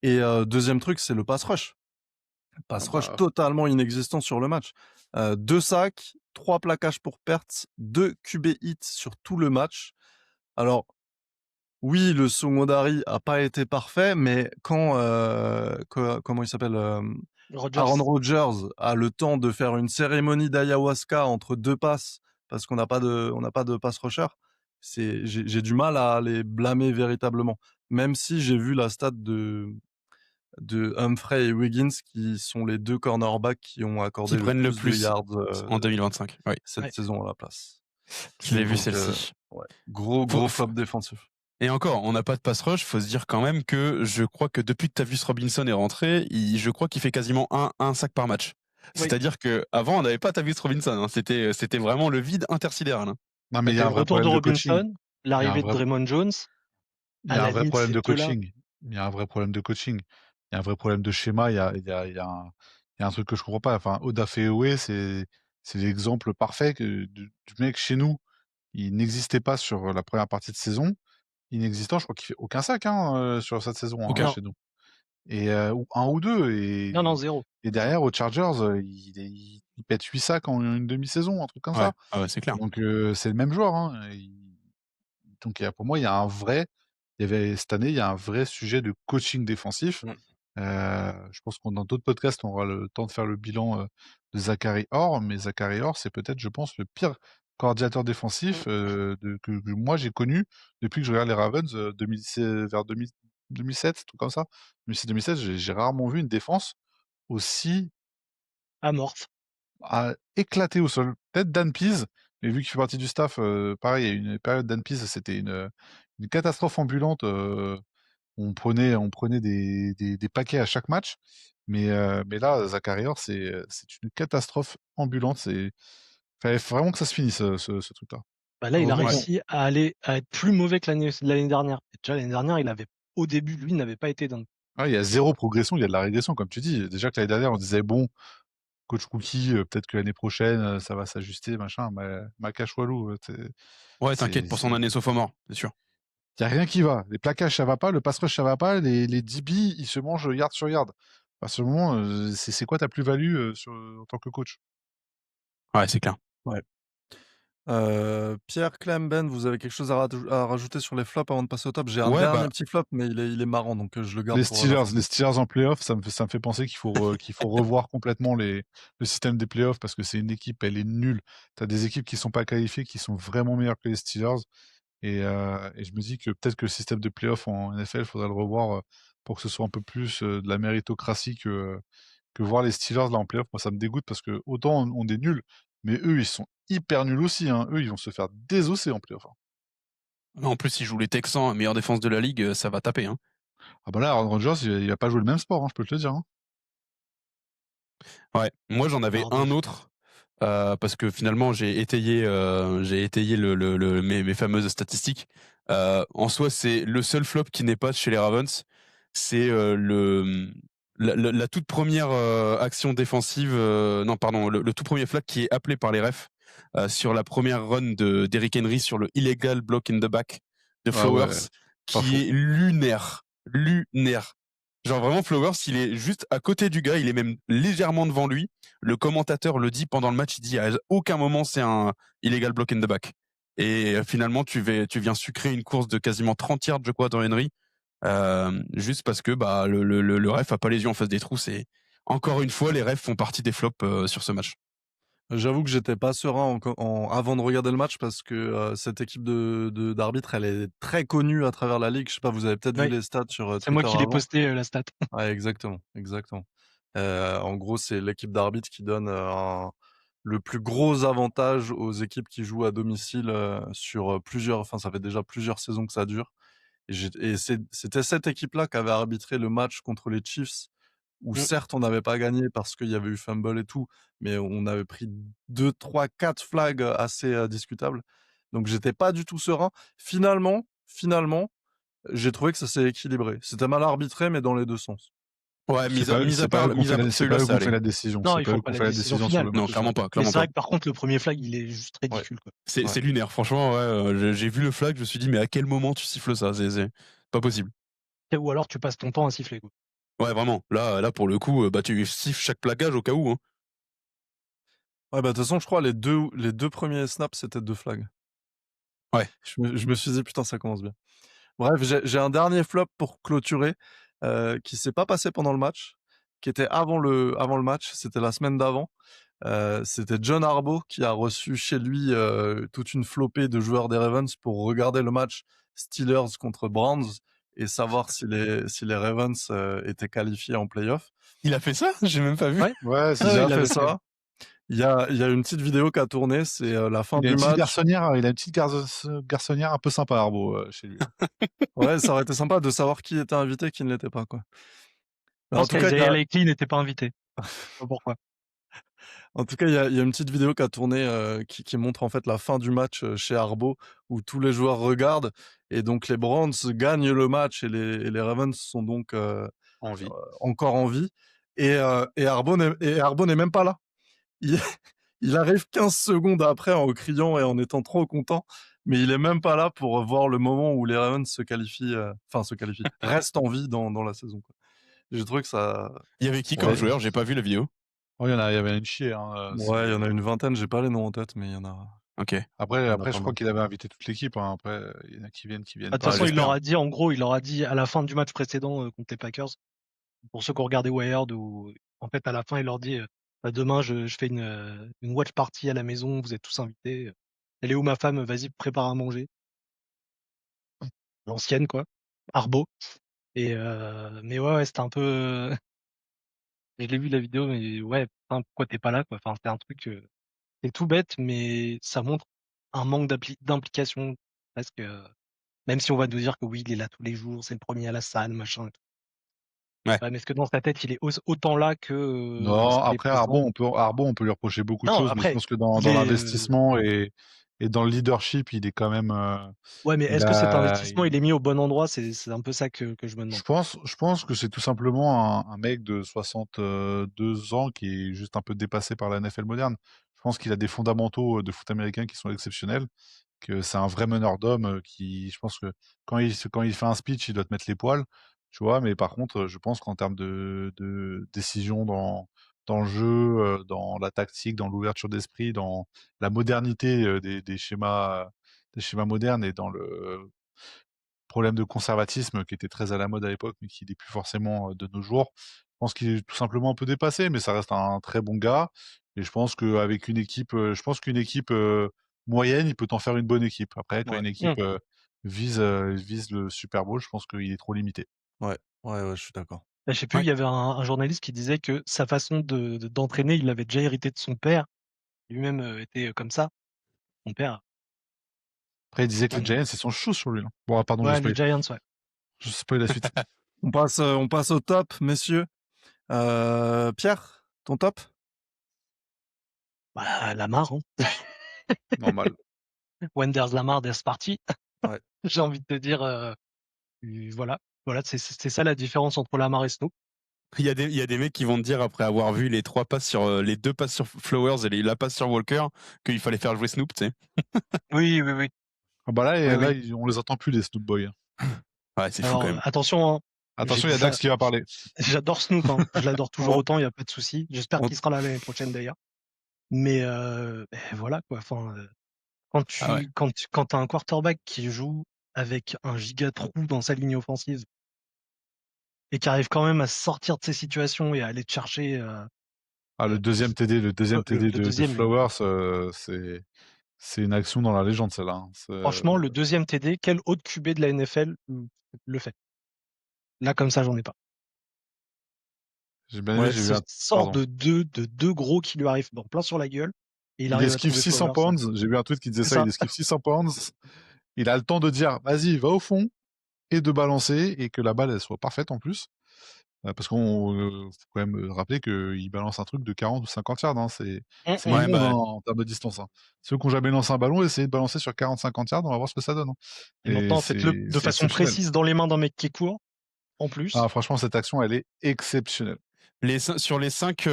Et 2e truc, c'est le pass rush. Ah Pass rush bah, totalement inexistant sur le match. 2 sacs, 3 plaquages pour pertes, 2 QB hits sur tout le match. Alors oui, le secondary a pas été parfait, mais quand, comment il s'appelle? Aaron Rodgers. Rodgers a le temps de faire une cérémonie d'ayahuasca entre 2 passes, parce qu'on n'a pas de pass rusher, j'ai du mal à les blâmer véritablement. Même si j'ai vu la stat de Humphrey et Wiggins, qui sont les 2 cornerbacks qui ont accordé Qui le prennent le plus de plus yards, en 2025. Oui, cette Ouais. saison à la place. je l'ai vu Donc celle-ci. ouais, gros Faut- flop faut- défensif. Et encore, on n'a pas de pass rush. Faut se dire quand même que je crois que depuis que Tavius Robinson est rentré, je crois qu'il fait quasiment un sac par match. Oui. C'est-à-dire que avant, on n'avait pas Tavius Robinson. Hein. C'était vraiment le vide intersidéral. Hein. non, mais il y T'avais a un le vrai retour de problème de coaching. Robinson, Il y a un l'arrivée de vrai, Draymond Jones. il y À a un la vrai limite, problème ces de deux-là. coaching. Il y a un vrai problème de coaching. Il y a un vrai problème de schéma. Il y a un truc que je comprends pas. Enfin, Oda Feoé, c'est l'exemple parfait du mec chez nous. Il n'existait pas sur la première partie de saison. Inexistant, je crois qu'il fait aucun sac sur cette saison Aucun. chez nous. Et ou un ou deux. Non, 0. Et derrière, aux Chargers, il pète 8 sacs en une demi-saison, un truc comme Ouais, ça. ah ouais, c'est clair. Donc c'est le même joueur. Donc pour moi, cette année, il y a un vrai sujet de coaching défensif. Mm. Je pense qu'on dans d'autres podcasts, on aura le temps de faire le bilan de Zachary Orr, mais Zachary Orr, c'est peut-être, je pense, le pire coordinateur défensif que moi j'ai connu depuis que je regarde les Ravens 2016 vers 2007, tout comme ça. 2006-2007, j'ai rarement vu une défense aussi Amorphe. éclaté au sol. Peut-être Dan Pease, mais vu qu'il fait partie du staff, pareil, il y a une période Dan Pease, c'était une catastrophe ambulante. On prenait des paquets à chaque match. Mais là, Zachary Orr, c'est une catastrophe ambulante. Fallait vraiment que ça se finisse, ce truc-là. Bah là, il a Heureusement qu'on- réussi à être plus mauvais que l'année dernière. Et déjà, l'année dernière, au début, lui, n'avait pas été dans. il y a zéro progression, il y a de la régression, comme tu dis. Déjà que l'année dernière, on disait, bon, coach rookie, peut-être que l'année prochaine, ça va s'ajuster, machin. Mais Macache Walou, Ouais, t'inquiète pour son année sophomore, c'est sûr. il n'y a rien qui va. Les plaquages, ça va pas. Le pass rush, ça va pas. Les DB, ils se mangent yard sur yard. À ce moment, c'est quoi ta plus-value en tant que coach? Ouais, c'est clair. Ouais. Pierre, Clem, Ben, vous avez quelque chose à rajouter sur les flops avant de passer au top? J'ai un Ouais, dernier bah, petit flop, mais il est marrant, donc je le garde Les pour la fin. Steelers en playoff, ça me fait penser qu'il faut revoir complètement le système des playoffs parce que c'est une équipe, elle est nulle. Tu as des équipes qui sont pas qualifiées, qui sont vraiment meilleures que les Steelers. Et je me dis que peut-être que le système de playoff en NFL, il faudrait le revoir pour que ce soit un peu plus de la méritocratie que voir les Steelers là en playoff. Moi, ça me dégoûte parce que autant on est nuls, mais eux, ils sont hyper nuls aussi. Eux, ils vont se faire désosser en playoff. en plus, il joue les Texans, meilleure défense de la ligue, ça va taper. Hein. Ah bah là, Aaron Rodgers, il va pas jouer le même sport, je peux te le dire. Ouais, moi j'en avais Pardon. un autre parce que finalement j'ai étayé mes fameuses statistiques. En soi, c'est le seul flop qui n'est pas chez les Ravens, c'est la toute première action défensive. Non, pardon, le tout premier flag qui est appelé par les refs sur la première run de d'Eric Henry sur le illegal block in the back de Ah ouais, Flowers, pas faux. qui est lunaire. Genre vraiment, Flowers, il est juste à côté du gars, il est même légèrement devant lui. Le commentateur le dit pendant le match, il dit à aucun moment c'est un illegal block in the back. Et finalement, tu viens sucrer une course de quasiment 30 yards, je crois, dans Henry, juste parce que bah le ref a pas les yeux en face des trous. C'est encore une fois, les refs font partie des flops sur ce match. J'avoue que j'étais pas serein avant de regarder le match parce que cette équipe d'arbitres, elle est très connue à travers la ligue. Je sais pas, vous avez peut-être vu Oui. les stats sur C'est moi Twitter qui l'ai avant. posté, la stat. Ouais, exactement. En gros, c'est l'équipe d'arbitres qui donne le plus gros avantage aux équipes qui jouent à domicile, sur, ça fait déjà plusieurs saisons que ça dure et c'était cette équipe-là qui avait arbitré le match contre les Chiefs où Mmh. certes on n'avait pas gagné parce qu'il y avait eu fumble et tout, mais on avait pris 2, 3, 4 flags, assez, discutables. Donc j'étais pas du tout serein. Finalement, j'ai trouvé que ça s'est équilibré. C'était mal arbitré, mais dans les 2 sens. Ouais, C'est pas mis à eux part qu'on fait c'est pas celui-là, eux ça qu'on fait allait. la décision. Non, C'est ils pas font eux pas qu'on la fait la décision décision sur finale. le Non, match de clairement jeu. pas, Mais clairement c'est vrai pas. que par contre, le premier flag, il est juste Ouais. ridicule, quoi. C'est Ouais. lunaire, franchement, ouais, j'ai vu le flag, je me suis dit: «Mais à quel moment tu siffles ça? C'est pas possible». Ou alors tu passes ton temps à siffler, quoi. Ouais, vraiment, là pour le coup, bah, tu siffles chaque plaquage au cas où, hein. Ouais, bah, de toute façon, je crois les deux premiers snaps, c'était 2 flags. Ouais. Je me suis dit: «Putain, ça commence bien». Bref, j'ai un dernier flop pour clôturer, qui s'est pas passé pendant le match, qui était avant le match, c'était la semaine d'avant. C'était John Harbaugh qui a reçu chez lui, toute une flopée de joueurs des Ravens pour regarder le match Steelers contre Browns et savoir si les Ravens, étaient qualifiés en play-off. Il a fait ça? J'ai même pas vu. Ouais. Ouais, c'est Il Ouais, ça. a il fait l'avait fait. ça. Il y a une petite vidéo qui a tourné, c'est, la fin Il a du une petite match. garçonnière, garçonnière un peu sympa, Arbo, chez lui. Ouais, ça aurait été sympa de savoir qui était invité, qui ne l'était pas, quoi. Je Mais en pense tout cas, qu'Isaiah Likely n'était pas invité. Je sais pas pourquoi. il y a une petite vidéo qui a tourné, qui montre en fait la fin du match, chez Harbaugh, où tous les joueurs regardent et donc les Browns gagnent le match et les Ravens sont donc, En vie. encore en vie et Harbaugh n'est même pas là. Il il arrive 15 secondes après en criant et en étant trop content, mais il est même pas là pour voir le moment où les Ravens restent en vie dans la saison, quoi. J'ai trouvé que ça Il y avait qui comme Ouais. joueur? J'ai pas vu la vidéo. Oh, il y avait une chier, hein, ouais, il y en a une vingtaine, j'ai pas les noms en tête, mais il y en a OK. Après il y en a après pas je crois mal. qu'il avait invité toute l'équipe, hein. Après, il y en a qui viennent De toute pas. Ah, façon, il leur j'espère. a dit, en gros, il leur a dit à la fin du match précédent contre les Packers, pour ceux qui ont regardé Wired, ou en fait, à la fin, il leur dit bah, demain, je fais une watch party à la maison, vous êtes tous invités. Elle est où ma femme? Vas-y, prépare à manger. L'ancienne, quoi. Arbo. Mais ouais, c'était un peu. Je l'ai vu la vidéo, mais ouais, putain, pourquoi t'es pas là, quoi. Enfin, c'était un truc. C'est tout bête, mais ça montre un manque d'implication, presque. Même si on va nous dire que oui, il est là tous les jours, c'est le premier à la salle, machin. Ouais. Ouais, mais est-ce que dans sa tête, il est autant là que Non, lorsqu'il est après présent? Arbo, on peut lui reprocher beaucoup de Non, choses, mais je après, pense que dans il est. l'investissement et dans le leadership, il est quand même, Ouais, mais il est-ce que cet a investissement, il est mis au bon endroit? C'est un peu ça que je me demande. je pense que c'est tout simplement un mec de 62 ans qui est juste un peu dépassé par la NFL moderne. Je pense qu'il a des fondamentaux, de foot américain qui sont exceptionnels, que c'est un vrai meneur d'hommes, qui je pense que quand il fait un speech, il doit te mettre les poils, tu vois? Mais par contre, je pense qu'en termes de décision dans le jeu, dans la tactique, dans l'ouverture d'esprit, dans la modernité, des schémas modernes et dans le problème de conservatisme qui était très à la mode à l'époque, mais qui n'est plus forcément, de nos jours. Je pense qu'il est tout simplement un peu dépassé, mais ça reste un très bon gars et je pense qu'une équipe, moyenne, il peut t'en faire une bonne équipe. Après, quand Ouais, une Mmh. équipe, vise le Super Bowl, je pense qu'il est trop limité. ouais, ouais, je suis d'accord. Je sais plus, Ouais. il y avait un journaliste qui disait que sa façon d'entraîner, il l'avait déjà hérité de son père. Lui-même était comme ça. Son père. Après, il disait que les Ouais, Giants, ils sont chauds sur lui, hein. Bon, pardon, ouais, les Giants, ouais. je spoil la suite. On passe au top, messieurs. Pierre, ton top? Bah, Lamar, hein. Normal. When there's Lamar, there's party. Ouais. J'ai envie de te dire, voilà. Voilà, c'est ça la différence entre Lamar et Snoop. Il y a des mecs qui vont te dire après avoir vu les 2 passes sur Flowers et la passe sur Walker qu'il fallait faire jouer Snoop, tu sais. Oui, oui, oui. Ah bah Oui, là, oui. on les entend plus les Snoop Boys, hein. Ouais, c'est fou quand Alors, même. attention, hein. Attention, il y a Dax qui va parler. J'adore Snoop, hein. Je l'adore toujours On autant, il y a pas de souci. J'espère on qu'il sera là l'année prochaine d'ailleurs. Mais voilà quoi. Enfin, Ah ouais. quand t'as un quarterback qui joue avec un giga trou dans sa ligne offensive et qui arrive quand même à sortir de ces situations et à aller te chercher Ah, le deuxième TD, le de deuxième. Flowers, c'est une action dans la légende, celle-là, hein. Franchement, le deuxième TD, quel autre QB de la NFL le fait? Là, comme ça, j'en ai pas. J'ai bien aimé, ouais, j'ai Ce vu sort pardon. de deux gros qui lui arrivent en plein sur la gueule. et il Il arrive à esquive trouver 600 Flowers. pounds. J'ai vu un tweet qui disait C'est ça. ça. Il esquive 600 pounds. Il a le temps de dire, vas-y, va au fond et de balancer et que la balle elle soit parfaite en plus. Parce qu'on faut quand même rappeler qu'il balance un truc de 40 ou 50 yards. Hein. C'est Ouais, immonde bah, hein, en termes de distance. Hein. Ceux qui ont jamais lancé un ballon, essayez de balancer sur 40-50 yards, on va voir ce que ça donne. Hein. Et Et maintenant, faites-le de c'est façon exceptionnel. précise dans les mains d'un mec qui est court, en Ah, plus. franchement, cette action, elle est exceptionnelle. sur les 5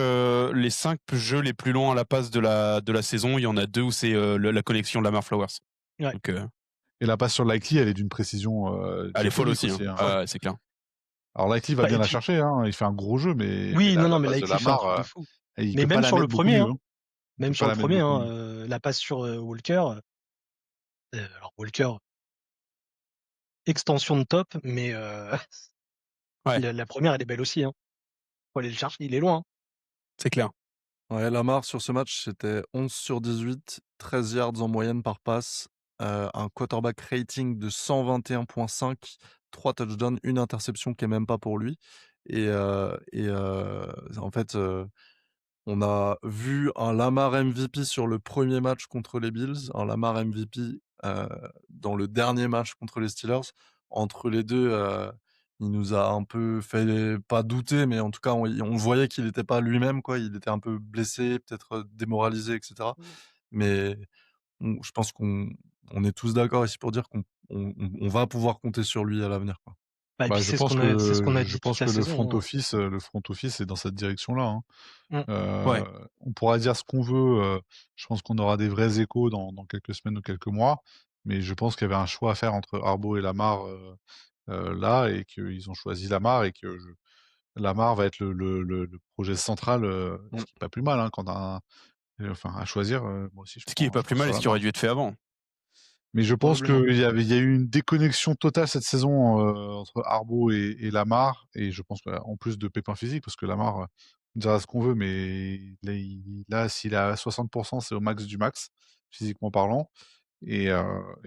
jeux les plus longs à la passe de la saison, il y en a 2 où c'est la connexion de Lamar Flowers. Ouais. Donc, Et la passe sur Likely, elle est d'une précision elle est folle diabolique aussi. Hein. hein. Ouais, c'est clair. Alors Likely va Bah, bien et la puis, chercher, hein. Il fait un gros jeu, mais oui, non, la mais passe de Likely fait un Lamar, truc de fou. il Mais peut pas même la sur le mettre beaucoup premier, mieux. hein, Hein. Il même peut sur pas le la mettre premier, beaucoup hein, mieux. la passe sur Walker. Alors Walker, extension de top, mais Ouais, la première, elle est belle aussi. Hein. Faut aller le chercher, il est loin. Hein. c'est clair. Ouais, Lamar sur ce match, c'était 11 sur 18, 13 yards en moyenne par passe, un quarterback rating de 121,5, 3 touchdowns, 1 interception qui est même pas pour lui en fait, on a vu un Lamar MVP sur le premier match contre les Bills, un Lamar MVP, dans le dernier match contre les Steelers. Entre les 2, il nous a un peu fait pas douter, mais en tout cas, on voyait qu'il était pas lui-même, quoi. Il était un peu blessé, peut-être, démoralisé et cetera. Mais je pense qu'on est tous d'accord ici pour dire qu'on va pouvoir compter sur lui à l'avenir, quoi. Bah, et Bah, puis c'est ce qu'on a je dit toute pense la que saison. Hein. le front office est dans cette direction-là. Hein. Mm. Ouais. On pourra dire ce qu'on veut. Je pense qu'on aura des vrais échos dans quelques semaines ou quelques mois. Mais je pense qu'il y avait un choix à faire entre Harbaugh et Lamar là, et qu'ils ont choisi Lamar et que Lamar va être le projet central, Mmh. ce qui est pas plus mal hein, quand enfin à choisir. Moi aussi, Ce qui est pas je plus prends mal sur et ce qui aurait Lamar. dû être fait avant. Mais je pense Probablement. qu'il y a eu une déconnexion totale cette saison entre Harbaugh et Lamar, et je pense qu'en plus de pépins physiques, parce que Lamar, on dira ce qu'on veut, mais là, s'il est à 60%, c'est au max du max, physiquement parlant, et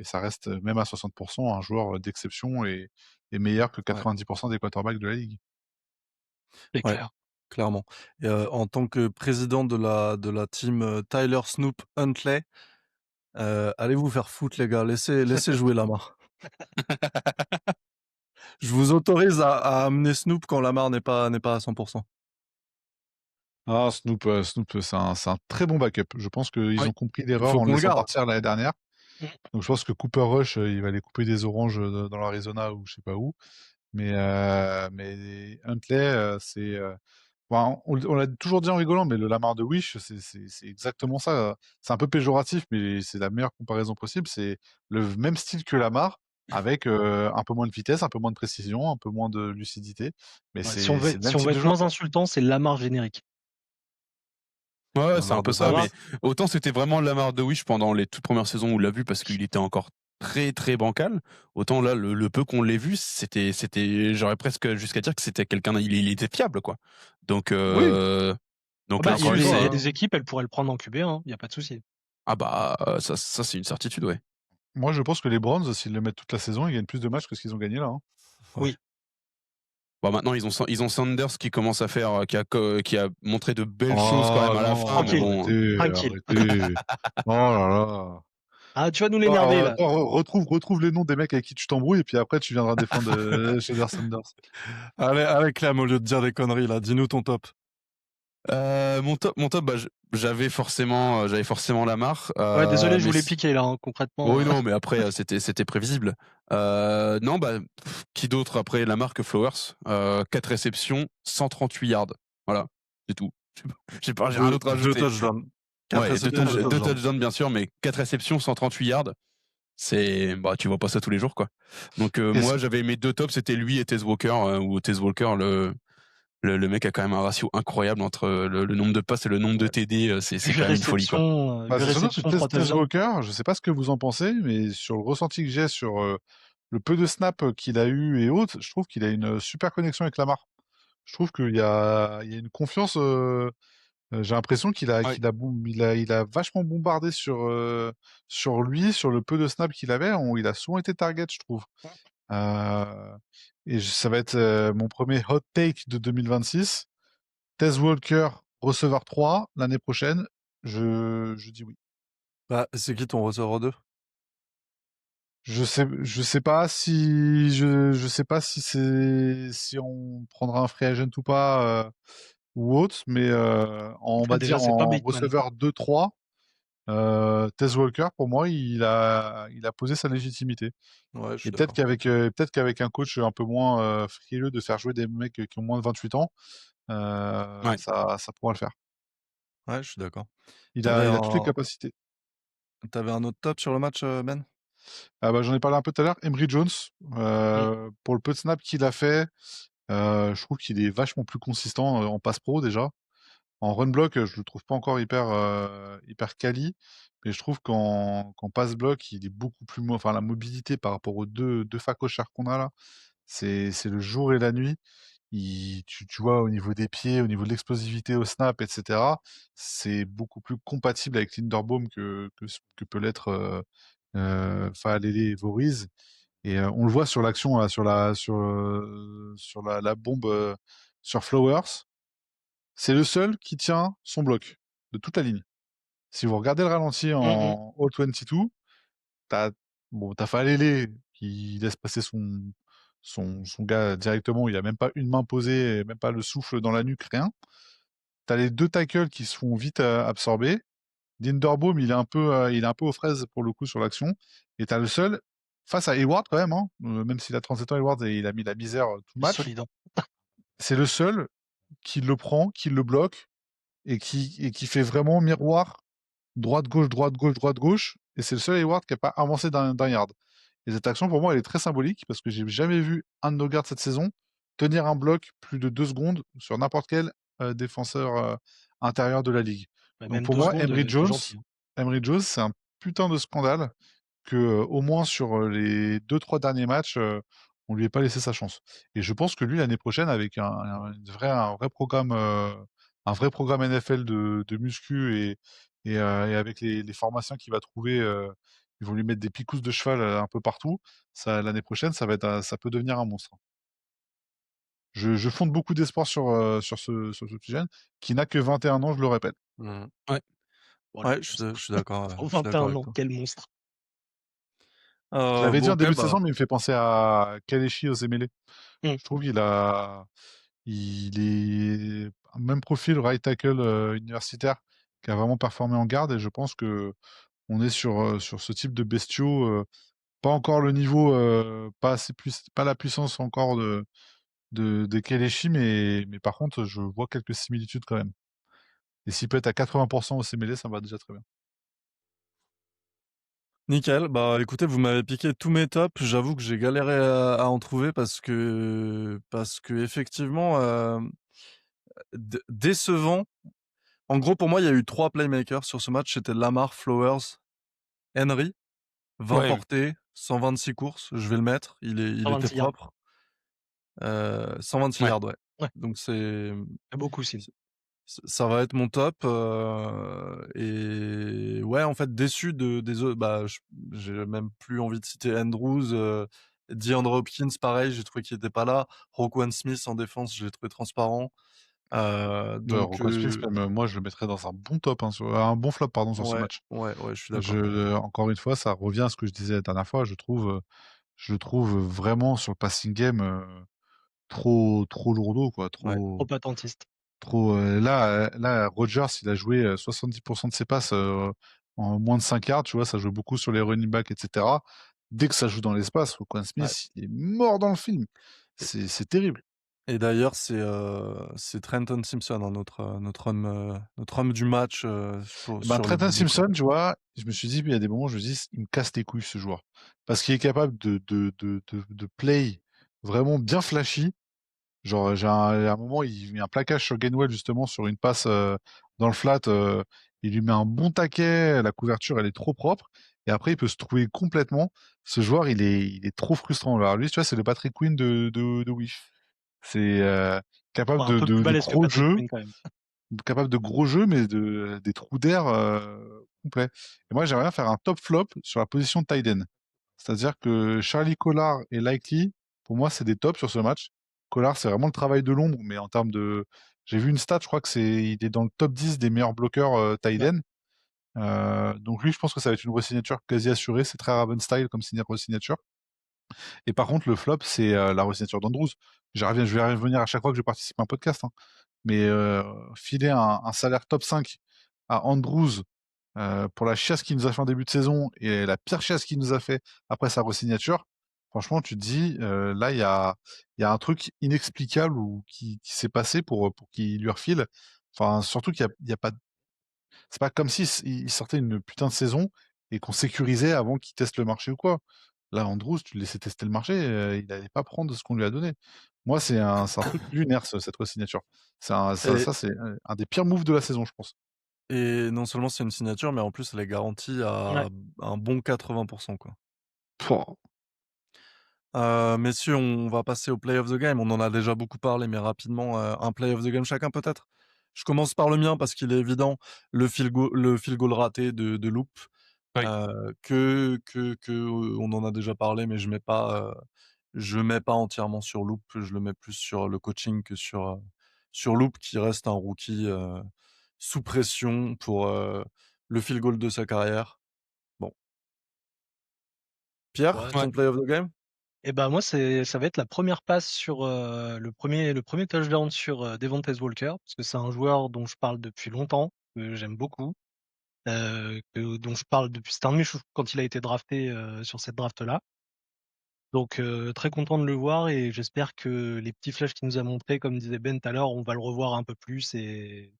ça reste même à 60% un joueur d'exception et meilleur que Ouais, 90% des quarterbacks de la ligue. C'est ouais, clair. clairement. Et en tant que président de la team, Tyler Snoop Huntley, allez vous faire foutre les gars, laissez jouer Lamar. Je vous autorise à amener Snoop quand Lamar n'est pas à 100%. Ah, Snoop, c'est un très bon backup. Je pense qu'ils Ouais. ont compris Il l'erreur faut en le qu'on le laissant garde. partir l'année dernière. Mm. Donc je pense que Cooper Rush, il va aller couper des oranges dans l'Arizona ou je sais pas où. Mais Huntley, on l'a toujours dit en rigolant, mais le Lamar de Wish, c'est exactement ça. C'est un peu péjoratif, mais c'est la meilleure comparaison possible. C'est le même style que Lamar, avec un peu moins de vitesse, un peu moins de précision, un peu moins de lucidité. Mais Ouais, c'est le même si on type veut de être joueur. moins insultant, c'est Lamar générique. Ouais, c'est un Lamar peu de ça. base. Mais autant c'était vraiment Lamar de Wish pendant les toutes premières saisons où on l'a vu parce qu'il était encore très très bancal. Autant là, le peu qu'on l'ait vu, j'aurais presque jusqu'à dire que c'était quelqu'un, il était fiable quoi. Donc, Oui, Ah bah, là, il y a encore une des, fois. il y a Hein. des équipes, elles pourraient le prendre en QB, hein, il n'y a pas de souci. ah bah ça c'est une certitude, ouais. Moi, je pense que les Browns, s'ils le mettent toute la saison, ils gagnent plus de matchs que ce qu'ils ont gagné là. Hein. Ouais. Oui. Bon, maintenant ils ont Sanders qui commence à faire, qui a montré de belles choses quand même Oh à la fin, non, mais Tranquille. bon. Tranquille. arrêtez. Oh là là. Ah, tu vas nous l'énerver, là. Retrouve les noms des mecs avec qui tu t'embrouilles et puis après tu viendras défendre Shedder Sanders. Allez Clem, au lieu de dire des conneries là, dis-nous ton top. Mon top, bah, j'avais forcément Lamar. Ouais, désolé, je Mais voulais piquer, là, hein, concrètement. oui, non, mais après, c'était prévisible. Non, bah, qui d'autre après Lamar que Flowers? 4 réceptions, 138 yards. Voilà, c'est tout. J'ai rien d'autre à Deux ajouter. touchdowns. 4 Ouais, réceptions, 2 deux touchdowns. touchdowns, bien sûr, mais 4 réceptions, 138 yards. Bah, tu vois pas ça tous les jours, quoi. Donc, Est-ce- moi, j'avais mes 2 tops, c'était lui et Tez Walker, où Tez Walker, le mec a quand même un ratio incroyable entre le nombre de passes et le nombre de TD, c'est 8 quand même une folie, quoi. réceptions, Bah, 8 c'est surtout que réceptions, 3 Tess touchdowns. Walker, je sais pas ce que vous en pensez, mais sur le ressenti que j'ai sur le peu de snaps qu'il a eu et autres, je trouve qu'il a une super connexion avec Lamar. Je trouve qu'il y a une confiance. J'ai l'impression Ouais. il a vachement bombardé sur lui, sur le peu de snaps qu'il avait. Il a souvent été target, je trouve. Euh, ça va être mon premier hot take de 2026. Tess Walker, receveur 3 l'année prochaine, Je dis oui. Bah, c'est qui ton receveur 2? Je sais pas je sais pas si on prendra un free agent ou pas, ou autre, mais on va Déjà, dire c'est pas en Bateman. receveur 2-3, Tez Walker, pour moi, il a posé sa légitimité. Ouais, je suis Et d'accord. peut-être qu'avec un coach un peu moins frileux de faire jouer des mecs qui ont moins de 28 ans, Ouais. ça pourra le faire. Ouais, je suis d'accord. Il T'avais a, il a toutes les un capacités. t'avais un autre top sur le match, Ben? Ah bah, j'en ai parlé un peu tout à l'heure, Emory Jones, Mmh. pour le peu de snaps qu'il a fait, je trouve qu'il est vachement plus consistant en passe pro déjà. En run block, je le trouve pas encore hyper quali, mais je trouve qu'en pass block, il est beaucoup plus enfin la mobilité par rapport aux deux facochers qu'on a là, c'est le jour et la nuit. Tu vois au niveau des pieds, au niveau de l'explosivité au snap, et cetera, c'est beaucoup plus compatible avec Linderbaum que peut l'être, Faalele et Voriz. Et on le voit sur l'action là, sur la bombe, sur Flowers. C'est le seul qui tient son bloc de toute la ligne. Si vous regardez le ralenti Mmh mh. en All-22, t'as t'as Faalele qui laisse passer son gars directement. Il y a même pas une main posée, même pas le souffle dans la nuque, rien. T'as les 2 tackles qui se font vite, absorber. Linderbaum, il est un peu aux fraises pour le coup sur l'action. Et t'as le seul face à Hayward quand même, hein, même s'il a 37 ans Hayward et il a mis la misère, tout le Il est match. solide, hein. C'est le seul qui le prend, qui le bloque et qui fait vraiment miroir droite, gauche, droite, gauche, droite, gauche. Et c'est le seul Hayward qui a pas avancé d'un yard. Et cette action, pour moi, elle est très symbolique parce que j'ai jamais vu un de nos gardes cette saison tenir un bloc plus de 2 secondes sur n'importe quel défenseur intérieur de la ligue. Bah, Donc même pour 2 moi, secondes, c'est gentil, hein. Emery Jones, c'est un putain de scandale que, au moins sur les 2-3 derniers matchs, on lui ait pas laissé sa chance. Et je pense que lui, l'année prochaine, avec un vrai programme NFL de muscu et avec les formations qu'il va trouver, ils vont lui mettre des picousses de cheval un peu partout. Ça, l'année prochaine, ça peut devenir un monstre. Je fonde beaucoup d'espoir sur ce petit jeune qui n'a que 21 ans, je le répète. Mmh. Bon, Ouais, allez, je suis d'accord, pour je suis d'accord 21 avec ans, toi. quel monstre. Je l'avais dit Bon, en OK, début de bah saison, mais il me fait penser à Kelechi Osemele. Mmh. Je trouve il est même profil right tackle universitaire qui a vraiment performé en garde et je pense que on est sur ce type de bestiaux, pas encore le niveau, pas la puissance encore de Kelechi, mais par contre, je vois quelques similitudes quand même. Et s'il peut être à 80% au CMLE, ça me va déjà très bien. nickel. Bah, écoutez, vous m'avez piqué tous mes tops. J'avoue que j'ai galéré à en trouver parce qu'effectivement, décevant. En gros, pour moi, il y a eu 3 playmakers sur ce match. C'était Lamar, Flowers, Henry. 20 Ouais, portées, 126 courses, je vais le mettre. Il était 126 yards. propre. 126 ouais. yards, ouais. Ouais, Donc beaucoup aussi. ça va être mon top, et ouais, en fait, déçu des autres. Bah, j'ai même plus envie de citer Andrews, DeAndre Hopkins, pareil, j'ai trouvé qu'il était pas là. Roquan Smith en défense, je l'ai trouvé transparent. Donc Roquan Smith, même, moi, je le mettrais dans un bon top, hein, un bon flop, pardon, sur ce ouais, match. ouais, ouais, je suis d'accord. Encore une fois, ça revient à ce que je disais la dernière fois. Je le trouve vraiment sur le passing game trop lourdeau, quoi. Ouais. Trop, Trop attentiste. trop. Là, Rodgers, il a joué 70% de ses passes en moins de 5 yards. Tu vois, ça joue beaucoup sur les running backs, etc. Dès que ça joue dans l'espace, Roquan Ouais. Smith, il est mort dans le film. C'est terrible. Et d'ailleurs, c'est Trenton Simpson, hein, notre homme du match, Ben, sur les Trenton bouts de Simpson, corps. tu vois, je me suis dit, il y a des moments où je me dis, il me casse les couilles ce joueur. Parce qu'il est capable de play vraiment bien flashy. Genre, il y a un moment, il met un plaquage sur Gainwell, justement, sur une passe dans le flat. Il lui met un bon taquet, la couverture, elle est trop propre. Et après, il peut se trouver complètement. Ce joueur, il est trop frustrant. Alors, lui, tu vois, c'est le Patrick Quinn de Whiff. C'est capable Ouais, un peu plus balèze que gros Patrick jeux, Quinn quand même. mais des trous d'air complets. Et moi, j'aimerais bien faire un top flop sur la position de tight end. C'est-à-dire que Charlie Collard et Likely, pour moi, c'est des tops sur ce match. Collard, c'est vraiment le travail de l'ombre, mais en termes de. J'ai vu une stat, je crois que il est dans le top 10 des meilleurs bloqueurs tight Ouais. end. Donc lui, je pense que ça va être une re-signature quasi assurée. C'est très Raven style comme re-signature. Et par contre, le flop, c'est la re-signature d'Andrews. Je vais revenir à chaque fois que je participe à un podcast, hein. Mais filer un salaire top 5 à Andrews pour la chiasse qu'il nous a fait en début de saison et la pire chiasse qu'il nous a fait après sa re-signature, franchement, tu te dis, là, il y a un truc inexplicable qui s'est passé pour qu'il lui refile. Enfin, surtout qu'il y a pas. C'est pas comme si il sortait une putain de saison et qu'on sécurisait avant qu'il teste le marché ou quoi. Là, Andrews, tu le laissais tester le marché, il allait pas prendre ce qu'on lui a donné. Moi, c'est un truc lunaire, cette re-signature. Et C'est un des pires moves de la saison, je pense. et non seulement c'est une signature, mais en plus elle est garantie Ouais. à un bon 80 quoi. Pouah. Messieurs, on va passer au play of the game. On en a déjà beaucoup parlé, mais rapidement, un play of the game chacun peut-être? Je commence par le mien parce qu'il est évident, le field goal raté de Loop, Oui. on en a déjà parlé, mais je mets pas entièrement sur Loop. Je le mets plus sur le coaching que sur Loop qui reste un rookie, sous pression pour, le field goal de sa carrière. Bon. Pierre, Ouais. ton play of the game? Et ben moi, ça va être la première passe sur le premier touchdown sur Devontae Walker, parce que c'est un joueur dont je parle depuis longtemps, que j'aime beaucoup, dont je parle depuis. C'était un de mes chouchous quand il a été drafté sur cette draft-là. Donc très content de le voir et j'espère que les petits flashs qu'il nous a montrés, comme disait Ben tout à l'heure, on va le revoir un peu plus. Et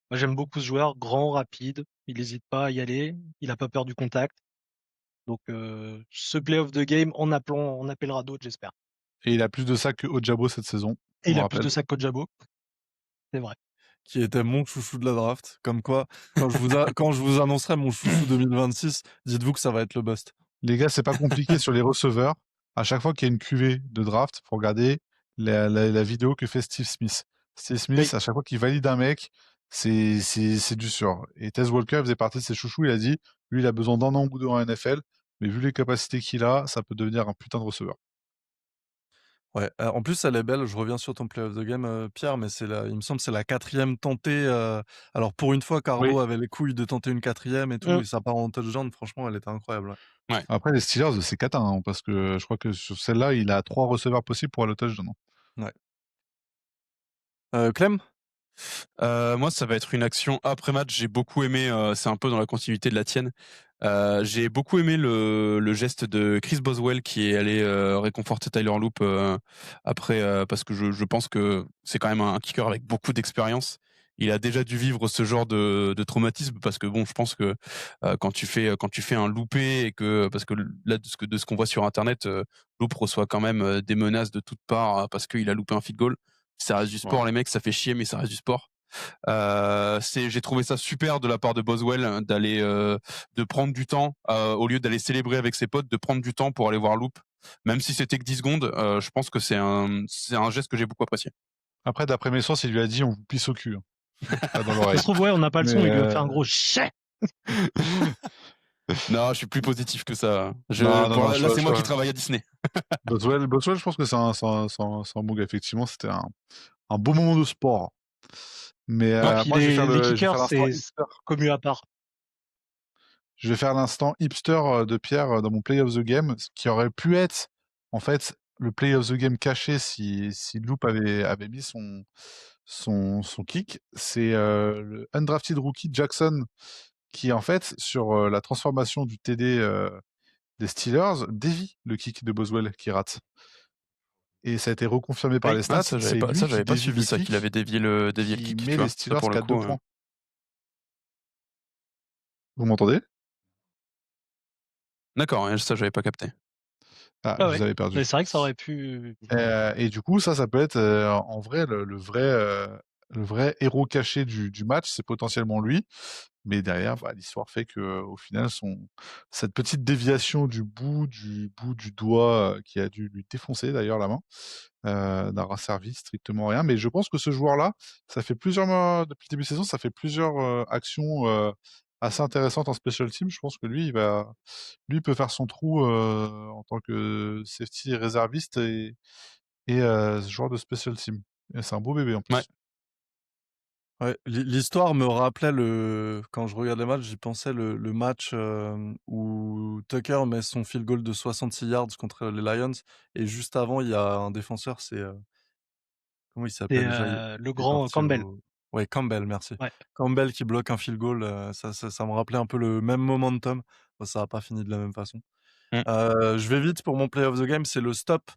moi, j'aime beaucoup ce joueur, grand, rapide, il n'hésite pas à y aller, il a pas peur du contact. Donc ce play of the game, on appellera d'autres, j'espère. Et il a plus de sacs que Ojabo cette saison, Et on il le a plus rappelle. de sacs qu'Ojabo, c'est vrai. Qui était mon chouchou de la draft. Comme quoi, quand je vous annoncerai mon chouchou 2026, dites-vous que ça va être le bust. Les gars, c'est pas compliqué sur les receveurs. À chaque fois qu'il y a une QV de draft, faut regarder la vidéo que fait Steve Smith. Steve Smith, Oui. à chaque fois qu'il valide un mec, c'est du sûr. Et Tez Walker faisait partie de ses chouchous. Il a dit, lui, il a besoin d'un an ou deux en NFL, mais vu les capacités qu'il a, ça peut devenir un putain de receveur. Ouais, en plus, elle est belle. Je reviens sur ton play of the game, Pierre, mais il me semble que c'est la quatrième tentée. Alors, pour une fois, Oui. Carbo avait les couilles de tenter une quatrième et tout, Mm. et ça part en touchdown. Franchement, elle était incroyable. Ouais. Ouais. Après, les Steelers, c'est cata, hein, parce que je crois que sur celle-là, il a 3 receveurs possibles pour aller au touchdown. Ouais. Clem? Moi, ça va être une action après match. J'ai beaucoup aimé, c'est un peu dans la continuité de la tienne. J'ai beaucoup aimé le geste de Chris Boswell qui est allé réconforter Tyler Loop après, parce que je pense que c'est quand même un kicker avec beaucoup d'expérience. Il a déjà dû vivre ce genre de traumatisme parce que bon, je pense que quand tu fais un loupé et que parce que là de ce qu'on voit sur internet, Loop reçoit quand même des menaces de toutes parts parce qu'il a loupé un field goal. Ça reste du sport, Ouais. les mecs, ça fait chier, mais ça reste du sport. J'ai trouvé ça super de la part de Boswell de prendre du temps au lieu d'aller célébrer avec ses potes, de prendre du temps pour aller voir Loop, même si c'était que 10 secondes. Je pense que c'est un geste que j'ai beaucoup apprécié. Après, d'après mes sources, il lui a dit, on vous pisse au cul, hein. Pas dans Ça l'oreille. se trouve, ouais, on n'a pas le Mais son, il lui a fait un gros chais. Non, je suis plus positif que ça. non, Là, c'est moi qui travaille à Disney. Boswell, je pense que c'est un bon gars. Effectivement, c'était un beau moment de sport. Mais Ouais, puis moi, je vais les faire kickers, l'instant c'est hipster. commu à part. Je vais faire l'instant hipster de Pierre dans mon play of the game, ce qui aurait pu être, en fait, le play of the game caché si Loop avait mis son kick. C'est le undrafted rookie Jackson qui, en fait, sur la transformation du TD des Steelers, dévie le kick de Boswell qui rate. Et ça a été reconfirmé par Oui. les stats. Ça, C'est lui qui j'avais pas dévie suivi le ça, qu'il avait kick dévié le qui kick, met tu les vois. Ça, Steelers pour le 4-2 coup. points. Vous m'entendez? D'accord, ouais, ça, j'avais pas capté. Ah, Ah je vous ouais. avais perdu. Mais c'est vrai que ça aurait pu. Et du coup, ça peut être en vrai le vrai héros caché du match, c'est potentiellement lui. Mais derrière, bah, l'histoire fait que au final, cette petite déviation du bout du doigt qui a dû lui défoncer d'ailleurs la main, n'aura servi strictement à rien. Mais je pense que ce joueur-là, ça fait plusieurs mois depuis le début de saison, ça fait plusieurs actions assez intéressantes en special team. Je pense que lui il peut faire son trou en tant que safety réserviste et ce joueur de special team. Et c'est un beau bébé en Ouais. plus. Ouais, l'histoire me rappelait quand je regarde les matchs, j'y pensais le match, où Tucker met son field goal de 66 yards contre les Lions et juste avant, il y a un défenseur, comment il C'est s'appelle déjà? le Il est grand parti Campbell. au Ouais, Campbell, merci. Ouais. Campbell qui bloque un field goal, ça me rappelait un peu le même momentum. Bon, ça a pas fini de la même façon. Mmh. Je vais vite pour mon play of the game, c'est le stop,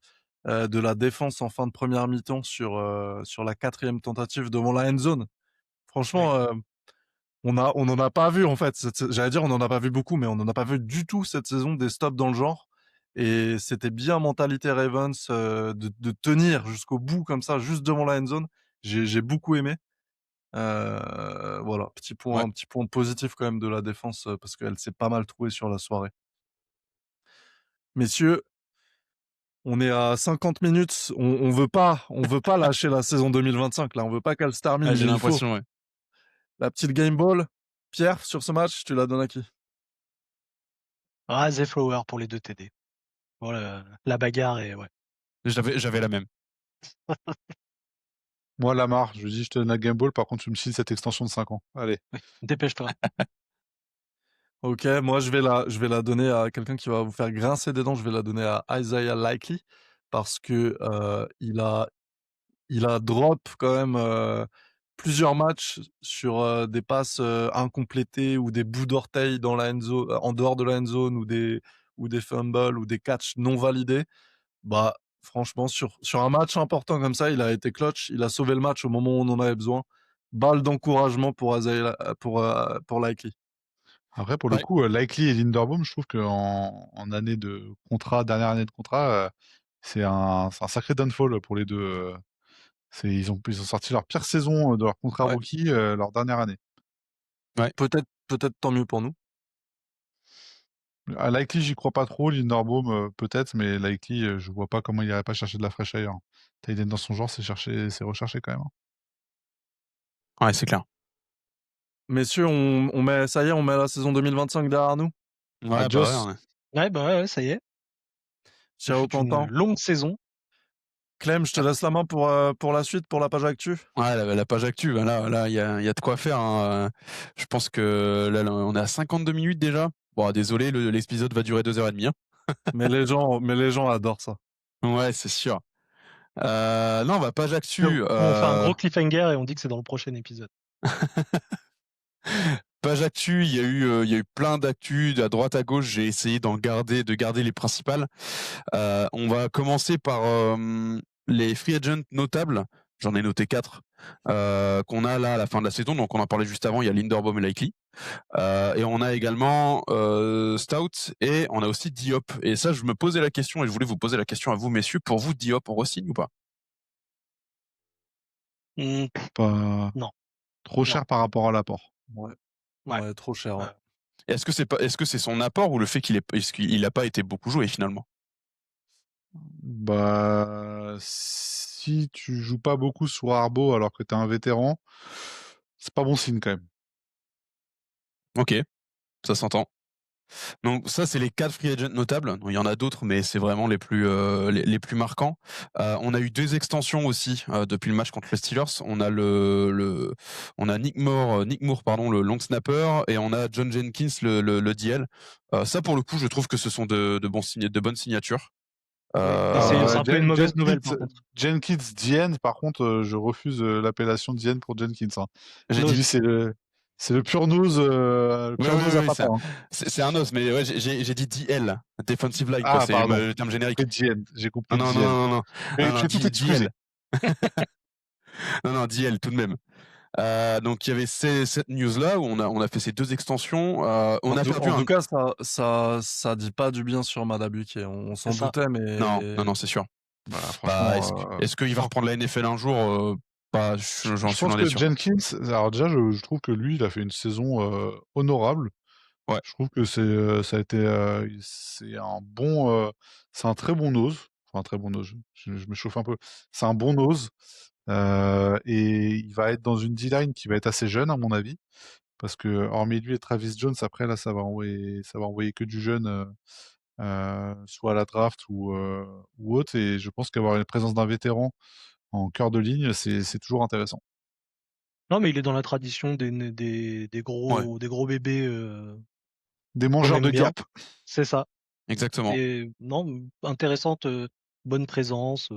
de la défense en fin de première mi-temps sur la 4e tentative devant la end zone. Oui. Franchement, on en a pas vu en fait j'allais dire on en a pas vu beaucoup, mais on en a pas vu du tout cette saison des stops dans le genre et c'était bien mentalité Ravens, de tenir jusqu'au bout comme ça, juste devant la end zone. J'ai beaucoup aimé. Voilà, Ouais. petit point positif quand même de la défense, parce qu'elle s'est pas mal trouvée sur la soirée. Messieurs, on est à 50 minutes, on veut pas lâcher la saison 2025 là, on veut pas qu'elle se termine, Ah, j'ai mais il faut. l'impression, ouais. La petite game ball, Pierre, sur ce match, tu la donnes à qui? Ah, Zay Flower pour les 2 TD. Voilà, la bagarre et ouais. J'avais la même. Moi, Lamar, je lui dis, je te donne la Game Ball, par contre, tu me signes cette extension de 5 ans. Allez. Oui, dépêche-toi. OK, moi je vais la donner à quelqu'un qui va vous faire grincer des dents, je vais la donner à Isaiah Likely parce que, il a drop quand même, plusieurs matchs sur, des passes, incomplétées ou des bouts d'orteil dans la end zone en dehors de la end zone ou des fumbles ou des catchs non validés. Bah, franchement sur un match important comme ça, il a été clutch, il a sauvé le match au moment où on en avait besoin. Balle d'encouragement pour Isaiah pour Likely. Après, pour le Ouais. coup, Likely et Linderbaum, je trouve qu'en année de contrat, dernière année de contrat, c'est un sacré downfall pour les 2. Ils ont sorti leur pire saison de leur contrat Ouais, rookie, leur dernière année. Ouais. peut-être tant mieux pour nous. À Likely, j'y crois pas trop. Linderbaum, peut-être, mais Likely, je vois pas comment il irait pas chercher de la fraîche ailleurs. Tight end dans son genre, c'est recherché quand même, hein. Ouais, c'est clair. Messieurs, on met ça y est, on met la saison 2025 derrière nous? Ouais, bah, Adios. ouais. Ouais, bah, ouais, ça y est. Ce Ciao, fut une Quentin. longue saison. Clem, je te laisse la main pour la suite, pour la page actu. Ouais, la page actu, bah, là, il y a de quoi faire, hein, je pense que là, on est à 52 minutes déjà. Bon, désolé, l'épisode va durer 2 heures et demie, hein. Mais les gens adorent ça. Ouais, c'est sûr. Non, bah, page Nous, actu, on fait un gros cliffhanger et on dit que c'est dans le prochain épisode. page actu, il y a eu plein d'actu à droite à gauche. J'ai essayé de garder les principales. On va commencer par les free agents notables. J'en ai noté 4 qu'on a là à la fin de la saison. Donc on en parlait juste avant. Il y a Linderbaum et Likely. Et on a également Stout et on a aussi Diop. Et ça, je me posais la question et je voulais vous poser la question à vous, messieurs. Pour vous, Diop, on re-signe ou pas? Mmh, Pas non, trop non. cher par rapport à l'apport. Ouais, Ouais. ouais, trop cher, ouais. Est-ce que c'est son apport ou le fait qu'il a pas été beaucoup joué finalement? Bah, si tu joues pas beaucoup sur Arbo alors que tu es un vétéran, c'est pas bon signe quand même. Ok, ça s'entend. Donc ça, c'est les 4 free agents notables. Il y en a d'autres, mais c'est vraiment les plus marquants. On a eu 2 extensions aussi depuis le match contre les Steelers. On a on a Nick Moore, pardon, le long snapper, et on a John Jenkins, le DL. Ça, pour le coup, je trouve que ce sont de bonnes signatures. Oui. Et c'est un peu une mauvaise nouvelle, Jenkins, par contre. Jenkins Dien, par contre, je refuse l'appellation Dien pour Jenkins, hein. J'ai Lui, Nose. dit. c'est le pur nose, Oui, oui, oui, à oui, papa, hein. c'est un os, mais ouais, j'ai dit DL, defensive line, quoi. Ah, C'est pardon. le terme J'ai générique. compris Dien. J'ai Non, compris non, non, Dien. non, non, non, Mais non, tu non, es tout excusé. DL. Non, non, DL tout de même. Donc il y avait cette news-là où on a fait ces 2 extensions. On a perdu En tout un. cas, ça dit pas du bien sur Madabuke. On C'est s'en ça. doutait, Non, mais non, non, c'est sûr. Bah, Bah, franchement, est-ce qu'il va reprendre la NFL un jour? Pas, j'en je suis pense loin d'être que sûr. Jenkins, alors déjà, je trouve que lui, il a fait une saison honorable. Ouais. Je trouve que ça a été, c'est un très bon nose. Enfin, un très bon nose. Je me chauffe un peu. C'est un bon nose. Et il va être dans une D-line qui va être assez jeune, à mon avis. Parce que, hormis lui et Travis Jones, après, là, ça va envoyer que du jeune, soit à la draft ou autre. Et je pense qu'avoir une présence d'un vétéran en cœur de ligne, c'est toujours intéressant. Non, mais il est dans la tradition des Ouais, gros bébés Des qu'on mangeurs aime de bien. gap. C'est ça. exactement. Et non, intéressante, bonne présence.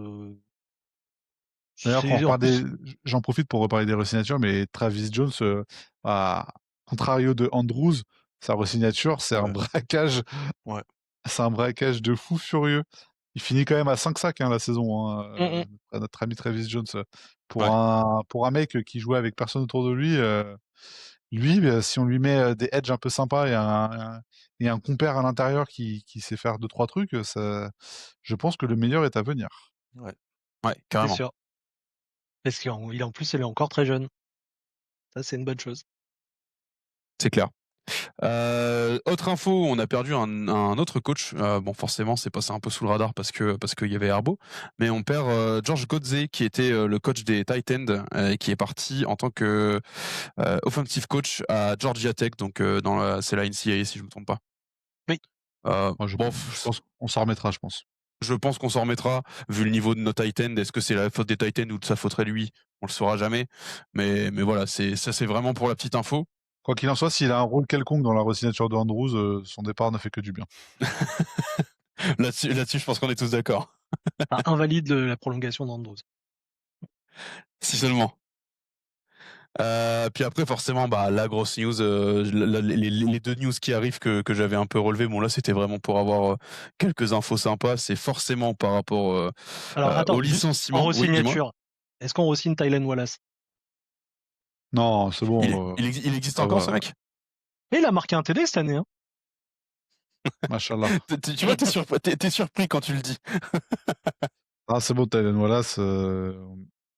D'ailleurs, quand on En reparle plus, j'en profite pour reparler des re-signatures, mais Travis Jones, à contrario de Andrews, sa re-signature, Ouais, ouais. c'est un braquage de fou furieux. Il finit quand même à 5 sacs hein, la saison, hein, mm, mm. notre ami Travis Jones. Ouais. Pour un mec qui jouait avec personne autour de lui, si on lui met des edges un peu sympas et un compère à l'intérieur qui sait faire deux trois trucs, je pense que le meilleur est à venir. Ouais. Ouais, C'est carrément. sûr. Parce en plus, il est encore très jeune. Ça, c'est une bonne chose. C'est clair. Autre info, on a perdu un autre coach. Bon, forcément, c'est passé un peu sous le radar parce qu'il y avait Herbo, mais on perd George Godze qui était le coach des Titans et qui est parti en tant que offensive coach à Georgia Tech, donc c'est la NCAA si je me trompe pas. Oui. Moi, Bon, je pense qu'on s'en remettra, je pense. je pense qu'on s'en remettra vu le niveau de nos Titans. Est-ce que c'est la faute des Titans ou de sa faute à lui? On le saura jamais. Mais voilà, c'est vraiment pour la petite info. Quoi qu'il en soit, s'il a un rôle quelconque dans la re-signature de Andrews, son départ ne fait que du bien. Là-dessus, je pense qu'on est tous d'accord. Ça invalide la prolongation d'Andrews. Si seulement. Puis après, forcément, bah, la grosse news, les deux news qui arrivent que j'avais un peu relevées, bon là, c'était vraiment pour avoir quelques infos sympas. C'est forcément par rapport Alors, attends, au juste en licenciement. Oui, dis-moi. re-signature, est-ce qu'on re-signe Tylen Wallace? Non, c'est bon. Il existe ça encore va. ce mec? Mais il a marqué un TD cette année. Hein. Machallah. Tu vois, t'es surpris quand tu le dis. Ah, c'est bon, Tylen Wallace.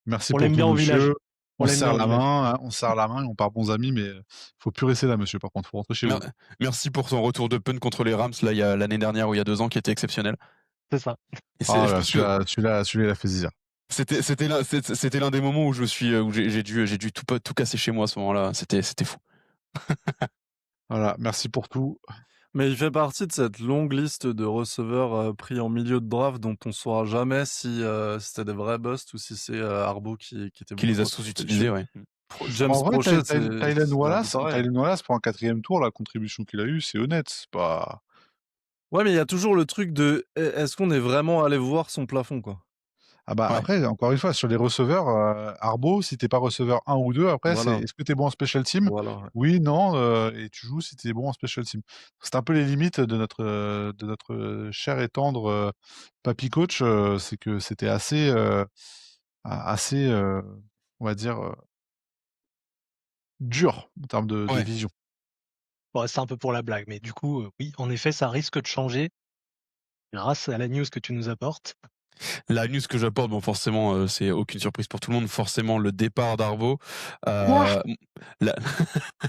Merci On pour l'aime tout, bien au village. monsieur. On On se l'aime bien serre au la village. main, hein, on se serre la main et on part bons amis, mais faut plus rester là, monsieur. Par contre, faut rentrer chez vous. Merci pour son retour de pun contre les Rams là, il y a l'année dernière ou il y a 2 ans qui était exceptionnel. C'est ça. Et Ah je là, pense que celui-là, il a fait zizir. c'était l'un des moments où j'ai dû tout casser chez moi à ce moment-là. C'était fou. Voilà, merci pour tout. Mais il fait partie de cette longue liste de receveurs pris en milieu de draft dont on saura jamais si c'était des vrais busts ou si c'est Harbaugh qui était Qui bon les a trop. sous-utilisés, ouais. James En vrai, Prochet, Tylen c'est un peu Wallace, pareil. pour un 4e tour, la contribution qu'il a eue, c'est honnête. C'est pas. Ouais, mais il y a toujours le truc de est-ce qu'on est vraiment allé voir son plafond, quoi? Ah bah Ouais. après, encore une fois, sur les receveurs, Harbaugh, si t'es pas receveur 1 ou 2, après, c'est Voilà. est-ce que t'es bon en special team? Voilà, ouais. Oui, non, et tu joues si t'es bon en special team. C'est un peu les limites de notre cher et tendre papy coach, c'est que c'était assez, on va dire, dur en termes de Ouais. vision. Bon, c'est un peu pour la blague, mais du coup, oui, en effet, ça risque de changer grâce à la news que tu nous apportes. La news que j'apporte, bon forcément, c'est aucune surprise pour tout le monde, forcément le départ d'Arbo. Quoi? La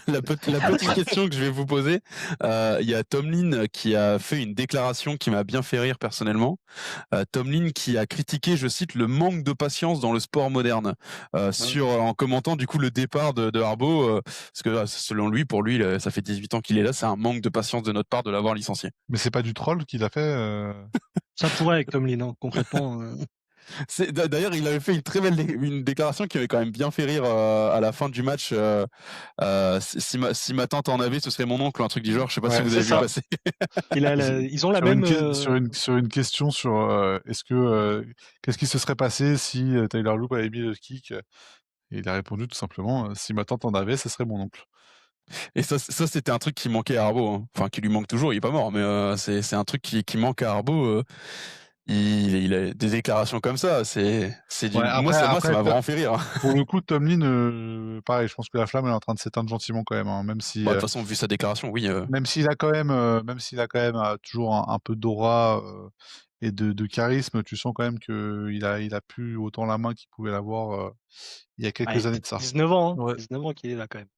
la petite question que je vais vous poser, il y a Tomlin qui a fait une déclaration qui m'a bien fait rire personnellement. Tomlin qui a critiqué, je cite, le manque de patience dans le sport moderne, en commentant du coup le départ de Harbaugh, parce que selon lui, pour lui, ça fait 18 ans qu'il est là, c'est un manque de patience de notre part de l'avoir licencié. Mais c'est pas du troll qu'il a fait, Ça pourrait avec Tomlin, hein, concrètement. D'ailleurs, il avait fait une déclaration qui avait quand même bien fait rire à la fin du match. Si ma tante en avait, ce serait mon oncle, un truc du genre. Je sais pas si Ouais, vous C'est avez vu ça. passer. Ils ont la sur une même. sur une question sur, est-ce que, qu'est-ce qui se serait passé si, Tyler Loop avait mis le kick? Et il a répondu tout simplement, «Si ma tante en avait, ce serait mon oncle». Et ça c'était un truc qui manquait à Arbo, hein. Enfin, qui lui manque toujours. Il est pas mort, mais c'est un truc qui manque à Arbo. Il a des déclarations comme ça. Ouais, Moi, ça m'a après vraiment fait rire. pour le coup, Tomlin, pareil, je pense que la flamme, elle est en train de s'éteindre gentiment quand même, hein, même si, Bah, de toute façon, vu sa déclaration, oui. même s'il a quand même, toujours un peu d'aura, et de charisme, tu sens quand même qu'il a plus autant la main qu'il pouvait l'avoir, il y a quelques Ouais, années de ça. 19 ans, hein. Ouais. 19 ans qu'il est là quand même.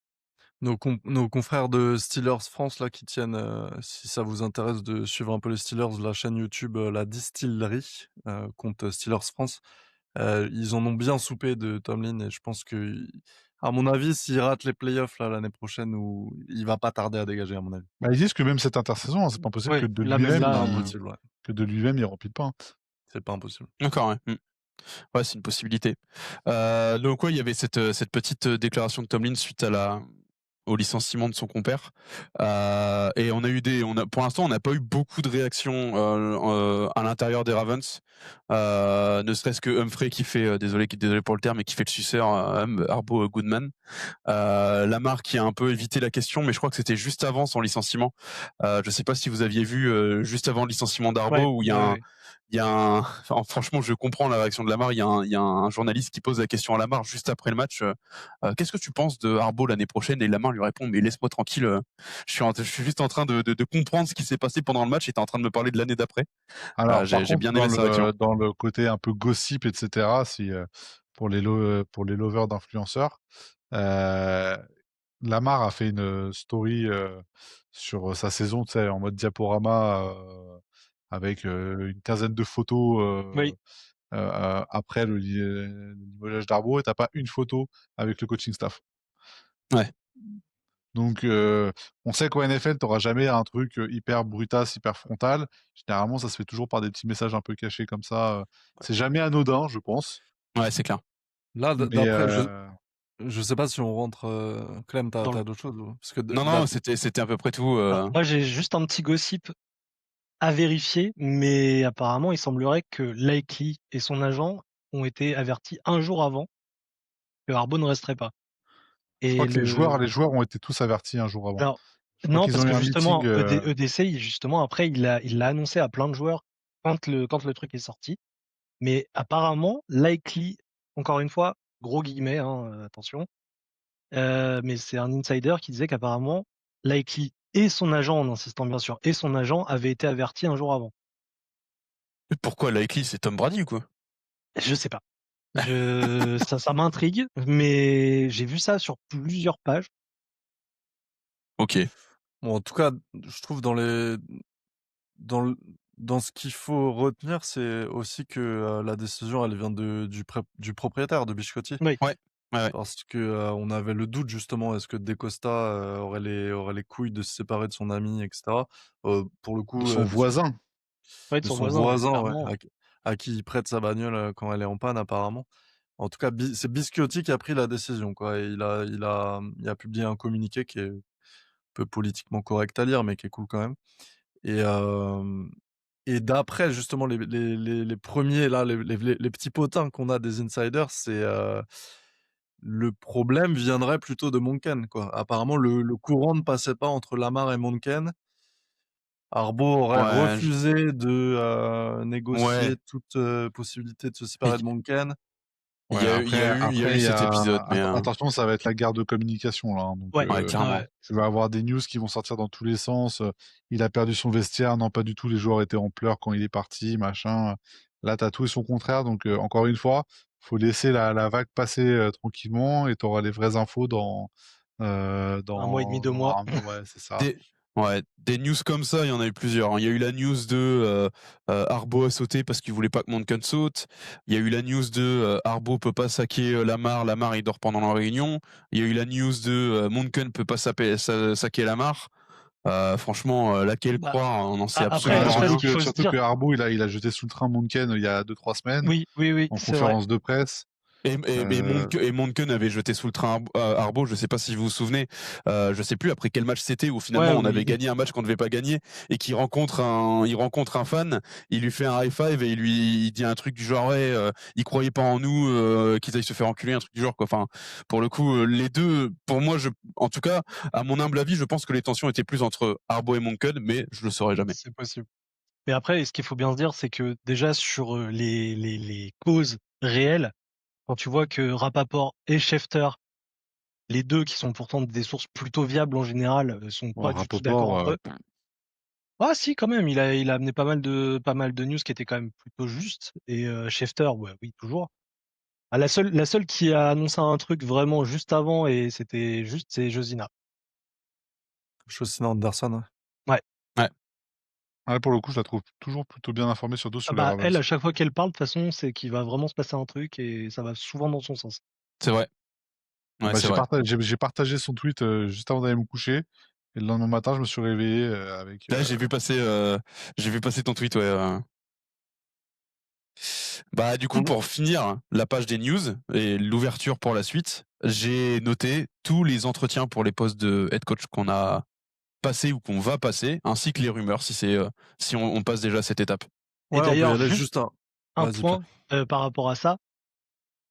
Nos confrères de Steelers France là qui tiennent, si ça vous intéresse de suivre un peu les Steelers, la chaîne YouTube, La Distillerie, compte Steelers France. Ils en ont bien soupé de Tomlin et je pense que, à mon avis, s'il rate les playoffs là l'année prochaine ou il va pas tarder à dégager à mon avis. Bah, ils disent que même cette intersaison, hein, c'est pas possible Oui, que de là même lui-même, C'est pas là. impossible, ouais. il remplit pas, hein. C'est pas impossible. D'accord, ouais. Ouais, c'est une possibilité. Donc ouais, il y avait cette petite déclaration de Tomlin suite au licenciement de son compère. Et pour l'instant, on n'a pas eu beaucoup de réactions à l'intérieur des Ravens. Ne serait-ce que Humphrey qui fait, désolé pour le terme, mais qui fait le suceur Harbaugh Goodman. Lamar qui a un peu évité la question, mais je crois que c'était juste avant son licenciement. Je sais pas si vous aviez vu juste avant le licenciement Ouais, d'Harbaugh où ouais. enfin, franchement, je comprends la réaction de Lamar. Il y a un journaliste qui pose la question à Lamar juste après le match. Qu'est-ce que tu penses de Harbaugh l'année prochaine? Et Lamar lui répond, mais laisse-moi tranquille. Je suis juste en train de comprendre ce qui s'est passé pendant le match et t'es en train de me parler de l'année d'après. Alors, par J'ai contre, bien aimé sa réaction. dans le côté un peu gossip, etc., pour les lovers d'influenceurs, euh, Lamar a fait une story sur sa saison, tu sais, en mode diaporama, avec une quinzaine de photos Oui, après le limogeage d'Arbo, et t'as pas une photo avec le coaching staff. Ouais. Donc, on sait qu'au NFL, t'auras jamais un truc hyper brutasse, hyper frontal. Généralement, ça se fait toujours par des petits messages un peu cachés comme ça. C'est jamais anodin, je pense. Ouais, c'est clair. Là, Mais d'après, je sais pas si on rentre. Clem, t'as dans le... d'autres choses parce que Non, c'était à peu près tout. Alors, moi, j'ai juste un petit gossip à vérifier, mais apparemment, il semblerait que Likely et son agent ont été avertis un jour avant que Harbaugh ne resterait pas. je crois Et que les joueurs ont été tous avertis un jour avant. alors, Je crois non, qu'ils parce ont eu que un meeting. justement, EDC, justement, après, il l'a annoncé à plein de joueurs quand le truc est sorti. Mais apparemment, Likely, encore une fois, gros guillemets, hein, attention, mais c'est un insider qui disait qu'apparemment, Likely et son agent, en insistant bien sûr, et son agent avaient été avertis un jour avant. Pourquoi Likely, c'est Tom Brady ou quoi? Je sais pas. Ça m'intrigue, mais j'ai vu ça sur plusieurs pages. Ok. Bon, en tout cas, je trouve dans le- dans ce qu'il faut retenir, c'est aussi que la décision, elle vient du propriétaire de Biscotti. Oui, Ouais. Ouais. Parce que on avait le doute justement, est-ce que De Costa aurait les couilles de se séparer de son ami, etc. Pour le De coup, son voisin. ouais, de de son son voisin, voisin, ouais, clairement. à qui il prête sa bagnole quand elle est en panne apparemment. En tout cas, c'est Biscotti qui a pris la décision, quoi. Et il a publié un communiqué qui est un peu politiquement correct à lire, mais qui est cool quand même. Et, et d'après justement les premiers là, les petits potins qu'on a des insiders, c'est le problème viendrait plutôt de Monken, quoi. Apparemment, le courant ne passait pas entre Lamar et Monken. Harbaugh aurait Ouais. refusé de Ouais. négocier toute possibilité de se séparer Il de Monken. Ouais, il y a eu il y cet épisode, a... mais Attention, ça va être la guerre de communication, là, hein. Donc, Ouais, ouais, ouais, carrément. ouais. tu vas avoir des news qui vont sortir dans tous les sens. Il a perdu son vestiaire. Non, pas du tout. Les joueurs étaient en pleurs quand il est parti, machin. Là, t'as tout et son contraire. Donc, encore une fois, faut laisser la vague passer tranquillement, et t'auras les vraies infos Un mois et demi, 2 mois. ouais, c'est ça. Des, des news comme ça, il y en a eu plusieurs, hein. Il y a eu la news de Harbaugh a sauté parce qu'il voulait pas que Monken saute. Il y a eu la news de Harbaugh peut pas saquer Lamar, Lamar il dort pendant la réunion. Il y a eu la news de Monken peut pas saquer Lamar. Franchement, laquelle Bah, croire, on n'en sait après, absolument après, ce rien. qu'il faut se Surtout dire, que Harbaugh, il a jeté sous le train Monken il y a 2-3 semaines oui, oui, oui, en c'est vrai. conférence de presse. Euh, Et Monken avait jeté sous le train Harbaugh, je sais pas si vous vous souvenez, je sais plus après quel match c'était où finalement Ouais, on oui, avait gagné un match qu'on devait pas gagner et il rencontre un fan, il lui fait un high five et il dit un truc du genre ouais, il croyait pas en nous, qu'ils aillent se faire enculer, un truc du genre quoi. Enfin, pour le coup, les deux, pour moi, en tout cas, à mon humble avis, je pense que les tensions étaient plus entre Harbaugh et Monken, mais je le saurais jamais. c'est possible. Mais après, ce qu'il faut bien se dire, c'est que déjà sur les causes réelles, quand tu vois que Rapaport et Schefter, les deux qui sont pourtant des sources plutôt viables en général, sont bon, pas du tout d'accord Rapoport, entre eux. Ah si, quand même, il a amené pas mal de news qui étaient quand même plutôt justes. Et Schefter, ouais, oui, toujours. Ah, la seule qui a annoncé un truc vraiment juste avant et c'était juste, c'est Josina. Chaussina Anderson, ouais. Ouais. Ouais, pour le coup, je la trouve toujours plutôt bien informée, surtout Ah sur les bah elle, Ravens. à chaque fois qu'elle parle, de toute façon, c'est qu'il va vraiment se passer un truc et ça va souvent dans son sens. c'est vrai. Ouais, Bah, c'est vrai. j'ai partagé son tweet juste avant d'aller me coucher. Et le lendemain matin, je me suis réveillé avec. Là, j'ai vu passer ton tweet, ouais. Bah du coup, Mmh. pour finir la page des news et l'ouverture pour la suite, j'ai noté tous les entretiens pour les postes de head coach qu'on a passés ou qu'on va passer, ainsi que les rumeurs si on passe déjà cette étape. Et Ouais, on peut y d'ailleurs, aller juste juste un un vas-y, Pierre. point par rapport à ça.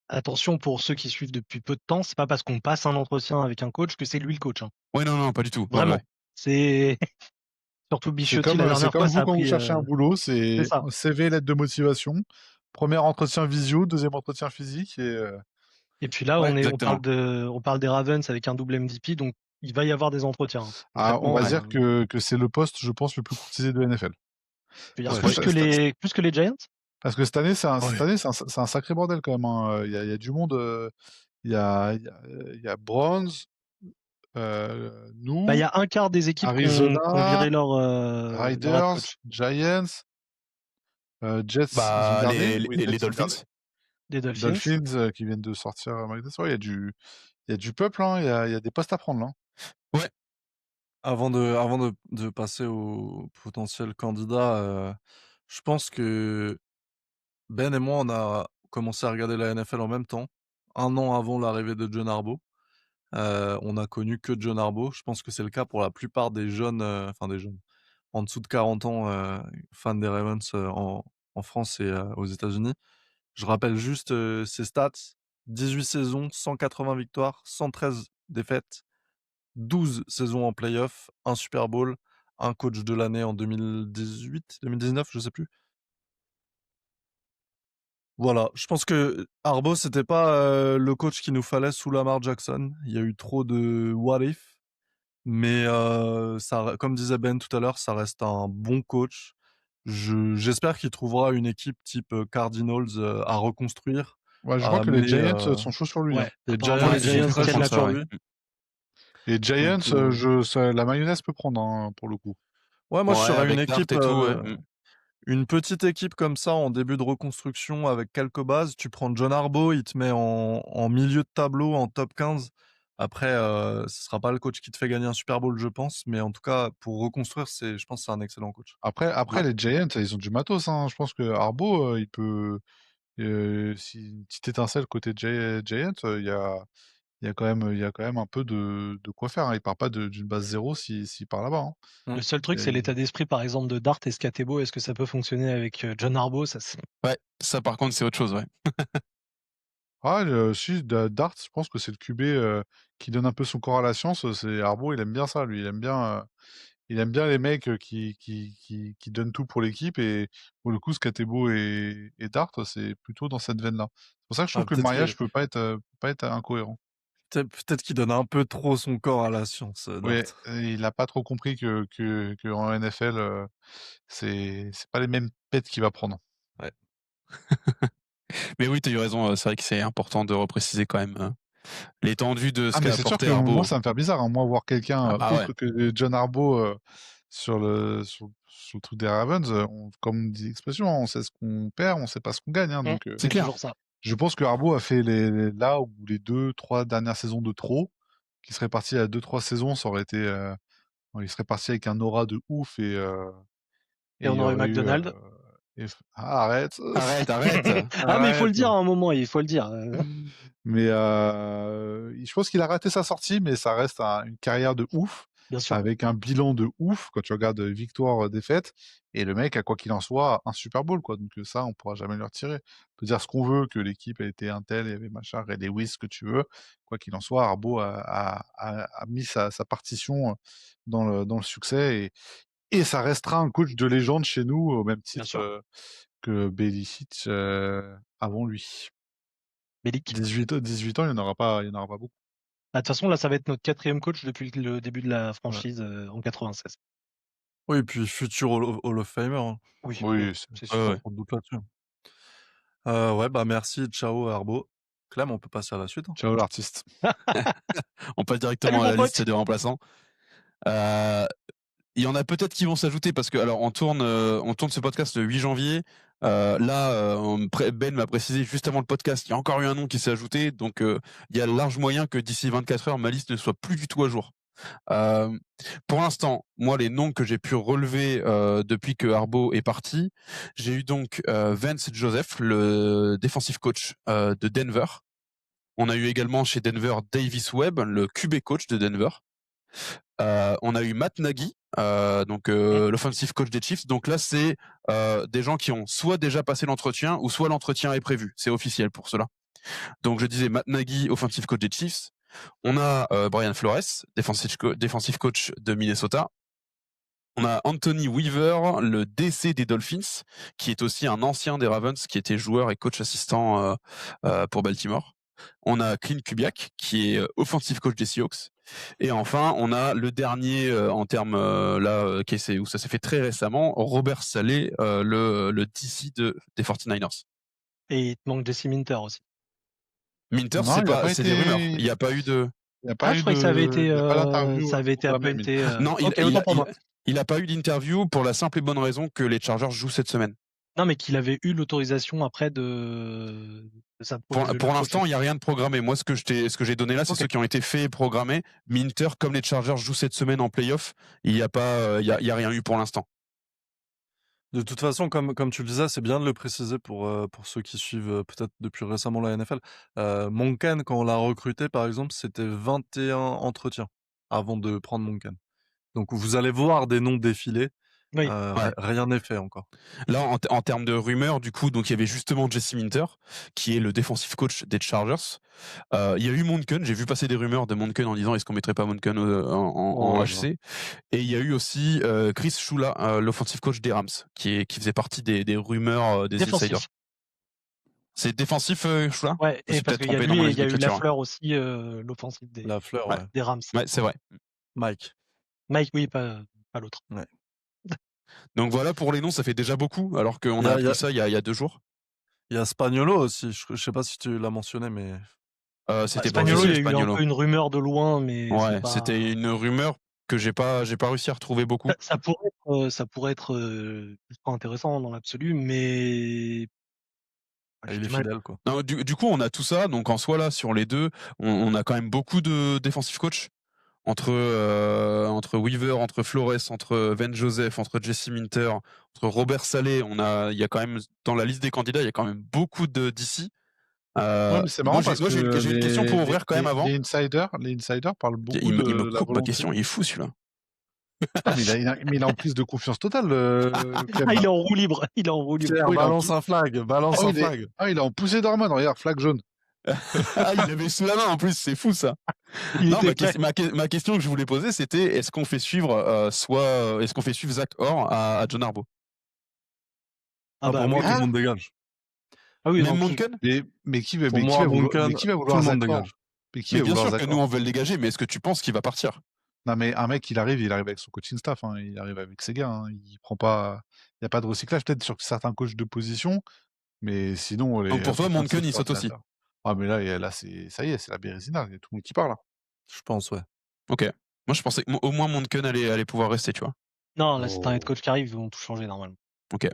Attention pour ceux qui suivent depuis peu de temps, c'est pas parce qu'on passe un entretien avec un coach que c'est lui le coach. Hein. Ouais, non, pas du tout. Ouais, Vraiment. ouais. C'est surtout Bichotti la C'est dernière comme fois, ça vous a quand vous pris. cherchez un boulot, C'est c'est ça. CV, lettre de motivation, premier entretien visio, deuxième entretien physique et Et puis là, Ouais, exactement. on parle des Ravens avec un double MVP, donc il va y avoir des entretiens. Hein. on va Concrètement, dire que c'est le poste, je pense, le plus courtisé de NFL. je veux dire, Parce ouais, que, plus que les Giants. parce que cette année, ouais. c'est un sacré bordel quand même. Hein. Il y a du monde. Il y a Browns, Bah, il y nous, a un quart des équipes qui ont Arizona, viré leur head Riders, coach. Giants, Jets, ils ont Bah gardé. Oui, les Jets, ils ont gardé. Dolphins. Des Dolphins. Dolphins qui viennent de sortir Mike Davis. Ouais, il y a du peuple, hein, il y a des postes à prendre là. Ouais. Avant de passer aux potentiels candidats, je pense que Ben et moi, on a commencé à regarder la NFL en même temps, 1 an avant l'arrivée de John Harbaugh. On a connu que John Harbaugh. Je pense que c'est le cas pour la plupart des jeunes, enfin des jeunes, en dessous de 40 ans, fans des Ravens, en France et aux États-Unis. Je rappelle juste, ses stats: 18 saisons, 180 victoires, 113 défaites, 12 saisons en play-off, 1 Super Bowl, un coach de l'année en 2018-2019, je sais plus. Voilà, je pense que Harbaugh, c'était pas, le coach qu'il nous fallait sous Lamar Jackson. Il y a eu trop de what if, mais ça comme disait Ben tout à l'heure, ça reste un bon coach. J'espère qu'il trouvera une équipe type, Cardinals, à reconstruire, Ouais, je à crois que les amener, Giants sont chauds sur lui. Hein. Ouais, les apparemment Giants, les Ouais, ils sont Giants j'ai cru très tiennent chauds la comprendre ça, sur ouais. corde. lui. Les Giants, Donc la mayonnaise peut prendre hein, pour le coup. ouais, moi, je Ouais, serais une avec Dart équipe, et tout, ouais. une petite équipe comme ça en début de reconstruction avec quelques bases. Tu prends John Harbaugh, il te met en milieu de tableau, en top 15. Après, ce sera pas le coach qui te fait gagner un Super Bowl, je pense, mais en tout cas, pour reconstruire, je pense que c'est un excellent coach. Après Voilà. les Giants, ils ont du matos. Hein. Je pense que Harbaugh, il peut. Si une petite étincelle côté Giants, il y a quand même un peu de quoi faire. Hein. Il part pas d'une base zéro s'il part là-bas. Hein. Mmh. Le seul truc, c'est l'état d'esprit, par exemple, de Dart et Scatebo. Est-ce que ça peut fonctionner avec John Harbaugh? Ouais, ça par contre, c'est autre chose, ouais. Ah, si, Dart, je pense que c'est le QB qui donne un peu son corps à la science. C'est Harbaugh, il aime bien ça, lui. Il aime bien les mecs qui donnent tout pour l'équipe. Et pour le coup, Scatebo et Dart, c'est plutôt dans cette veine-là. C'est pour ça que je trouve Ah, que le mariage peut pas être incohérent. peut-être qu'il donne un peu trop son corps à la science, Ouais, Dart. il a pas trop compris que en NFL, c'est pas les mêmes pets qu'il va prendre. Ouais. Mais oui, tu as eu raison, c'est vrai que c'est important de repréciser quand même l'étendue de ce Ah, mais qu'a c'est sûr apporté que moi, Harbaugh. ça me fait bizarre, hein. Moi, voir quelqu'un Ah ouais. autre que John Harbaugh sur le truc des Ravens, comme dit l'expression, hein, on sait ce qu'on perd, on sait pas ce qu'on gagne. Hein, donc, C'est C'est clair. toujours ça. je pense que Harbaugh a fait là où les 2-3 dernières saisons de trop, qui serait parti à 2-3 saisons, ça aurait été, il serait parti avec un aura de ouf Et et il on y aurait aurait eu. McDonald. Arrête! Arrête. Ah, mais il faut le Arrête. dire à un moment, il faut le dire. Mais je pense qu'il a raté sa sortie, mais ça reste une carrière de ouf, Bien sûr. avec un bilan de ouf quand tu regardes victoire, défaite. Et le mec, à quoi qu'il en soit, a un Super Bowl, quoi. Donc ça, on pourra jamais le retirer. On peut dire ce qu'on veut, que l'équipe a été un tel, il y avait machin, Ray Lewis, ce que tu veux. Quoi qu'il en soit, Harbaugh a mis sa partition dans le succès et ça restera un coach de légende chez nous, au même Bien titre sûr. que Belichick avant lui. Bellic. 18 ans, il y en aura pas beaucoup. Bah, de toute façon, là, ça va être notre 4e coach depuis le début de la Ouais. franchise en 96. Oui, et puis futur Hall of Famer, hein. Oui, Oui, c'est Pas sûr. Ouais. trop de doute là-dessus. Ouais, bah, merci, ciao Harbaugh. Clem, on peut passer à la suite, hein? ciao l'artiste. On passe Salut, directement à mon la liste pote! des remplaçants. Il y en a peut-être qui vont s'ajouter parce que alors on tourne ce podcast le 8 janvier. Ben m'a précisé juste avant le podcast, il y a encore eu un nom qui s'est ajouté, donc il y a large moyen que d'ici 24 heures ma liste ne soit plus du tout à jour. Pour l'instant, moi, les noms que j'ai pu relever depuis que Harbaugh est parti, j'ai eu donc Vance Joseph, le defensive coach de Denver. On a eu également chez Denver Davis Webb, le QB coach de Denver. On a eu Matt Nagy, donc l'offensive coach des Chiefs. Donc là, c'est des gens qui ont soit déjà passé l'entretien ou soit l'entretien est prévu. C'est officiel pour cela. Donc je disais Matt Nagy, offensive coach des Chiefs. On a Brian Flores, defensive coach de Minnesota. On a Anthony Weaver, le DC des Dolphins, qui est aussi un ancien des Ravens, qui était joueur et coach assistant pour Baltimore. On a Clint Kubiak, qui est offensive coach des Seahawks. Et enfin, on a le dernier en termes où ça s'est fait très récemment, Robert Saleh, le DC des 49ers. Et il te manque Jesse Minter aussi. Minter, Non, il a pas c'est des rumeurs. été. Il n'y a pas eu de. Il n'y a pas Je eu croyais que ça avait de. été, Il n'y a pas d'interview ça avait été programmée, appointé. Non, Ok, autant pour moi. il a pas eu d'interview pour la simple et bonne raison que les Chargers jouent cette semaine. Non, mais qu'il avait eu l'autorisation après de sa Pour de l'instant, coacher. il n'y a rien de programmé. Moi, ce que j'ai donné là, c'est Ok. ceux qui ont été faits et programmés. Minter, comme les Chargers jouent cette semaine en playoff, il n'y a pas, il y a rien eu pour l'instant. De toute façon, comme tu le disais, c'est bien de le préciser pour ceux qui suivent peut-être depuis récemment la NFL. Monken, quand on l'a recruté, par exemple, c'était 21 entretiens avant de prendre Monken. Donc vous allez voir des noms défiler. Oui. Ouais. Rien n'est fait encore. Là, en termes de rumeurs, du coup, donc il y avait justement Jesse Minter, qui est le defensive coach des Chargers. Il y a eu Monken, j'ai vu passer des rumeurs de Monken en disant est-ce qu'on mettrait pas Monken en HC. Et il y a eu aussi Chris Shula, l'offensive coach des Rams, qui faisait partie des rumeurs des Défensif. insiders. C'est défensif, Shula? Ouais, et parce qu'il y a lui, il y a eu Lafleur aussi, l'offensive Lafleur, des Rams. Ouais, c'est vrai. Mike, oui, pas l'autre. Ouais. Donc voilà, pour les noms, ça fait déjà beaucoup, alors qu'on a appris ça il y a 2 jours. Il y a Spagnolo aussi, je sais pas si tu l'as mentionné, mais... C'était Spagnolo, il y a eu Spagnolo. un peu une rumeur de loin, mais Ouais, pas... c'était une rumeur que j'ai pas réussi à retrouver beaucoup. Ça pourrait être ultra intéressant dans l'absolu, mais... il est fidèle, quoi. Non, du coup, on a tout ça, donc en soi, là, sur les deux, on a quand même beaucoup de defensive coach. Entre Weaver, entre Flores, entre Van Joseph, entre Jesse Minter, entre Robert Saleh, il y a quand même, dans la liste des candidats, il y a quand même beaucoup d'ici. Ouais, mais c'est marrant parce que j'ai une question pour ouvrir quand même avant. Les insiders parlent beaucoup Il de me la coupe ma volonté. question, il est fou celui-là. Ah, mais il a en prise de confiance totale. il est en roue libre. Il est en roue libre. Pierre, balance un flag. Il est en poussée d'hormones, regarde, flag jaune. Ah, il l'avait sous la main en plus, c'est fou ça. Non, ma question que je voulais poser, c'était est-ce qu'on fait suivre est-ce qu'on fait suivre Zach Orr à John Harbaugh? Pour moi, tout le monde dégage. Ah oui, même Monken? Mais qui va vouloir Zach Orr? Mais bien sûr que nous on veut le dégager, mais est-ce que tu penses qu'il va partir? Non, mais un mec, il arrive avec son coaching staff, hein, il arrive avec ses gars, hein, il n'y a pas de recyclage, peut-être sur certains coachs de position, mais sinon. Donc pour toi, Monken, il saute aussi? Ah, mais là, ça y est, c'est la Bérésina, il y a tout le monde qui parle. Je pense, ouais. Ok. Moi, je pensais au moins Monken allait pouvoir rester, tu vois. Non, là, c'est un head coach qui arrive, ils vont tout changer normalement. Ok.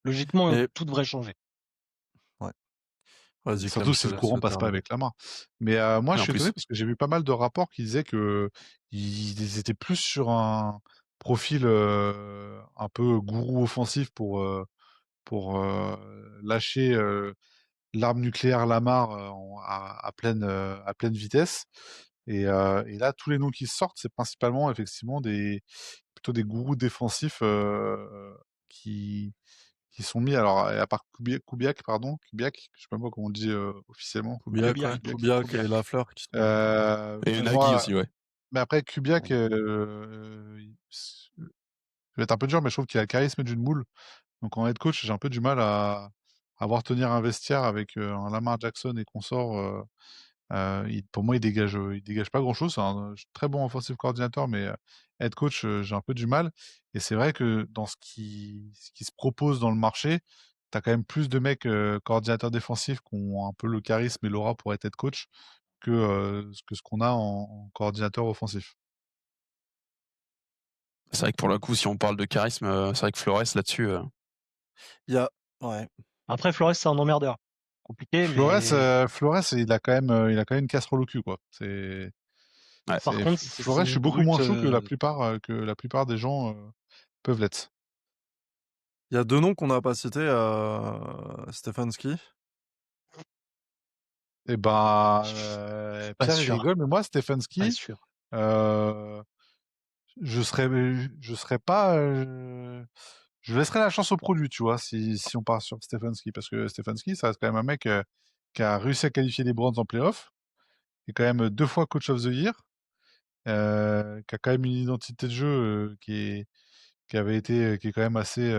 Logiquement, tout devrait changer. Ouais. Vas-y, surtout si le courant passe pas avec la main. Mais moi, je suis étonné parce que j'ai vu pas mal de rapports qui disaient que ils étaient plus sur un profil un peu gourou offensif pour lâcher l'arme nucléaire Lamar à pleine vitesse. Et là, tous les noms qui sortent, c'est principalement effectivement plutôt des gourous défensifs qui sont mis, alors à part Kubiak, je sais pas moi comment on dit officiellement. Kubiak et Lafleur qui sont... et Nagy aussi, ouais. Mais après, Kubiak, ça va être un peu dur, mais je trouve qu'il a le charisme d'une moule. Donc en head coach, j'ai un peu du mal à voir tenir un vestiaire avec un Lamar Jackson et consorts. Pour moi, il dégage pas grand-chose. C'est un très bon offensive coordinateur, mais head coach, j'ai un peu du mal. Et c'est vrai que dans ce qui se propose dans le marché, tu as quand même plus de mecs coordinateurs défensifs qui ont un peu le charisme et l'aura pour être head coach que ce qu'on a en coordinateur offensif. C'est vrai que pour le coup, si on parle de charisme, c'est vrai que Flores là-dessus. Ouais. Après, Flores, c'est un emmerdeur. Compliqué, Flores, il a quand même une casserole au cul, quoi. Ouais. Par contre, Flores, je suis beaucoup moins chaud que la plupart des gens peuvent l'être. Il y a 2 noms qu'on n'a pas cités, Stefanski. Et ben, Pas Pierre il sûr. rigole, mais moi Pas Stefanski, sûr. je serais pas, je laisserais la chance au produit, tu vois, si on part sur Stefanski, parce que Stefanski, ça reste quand même un mec qui a réussi à qualifier les Browns en playoff, qui est quand même 2 fois coach of the year, qui a quand même une identité de jeu qui est quand même assez.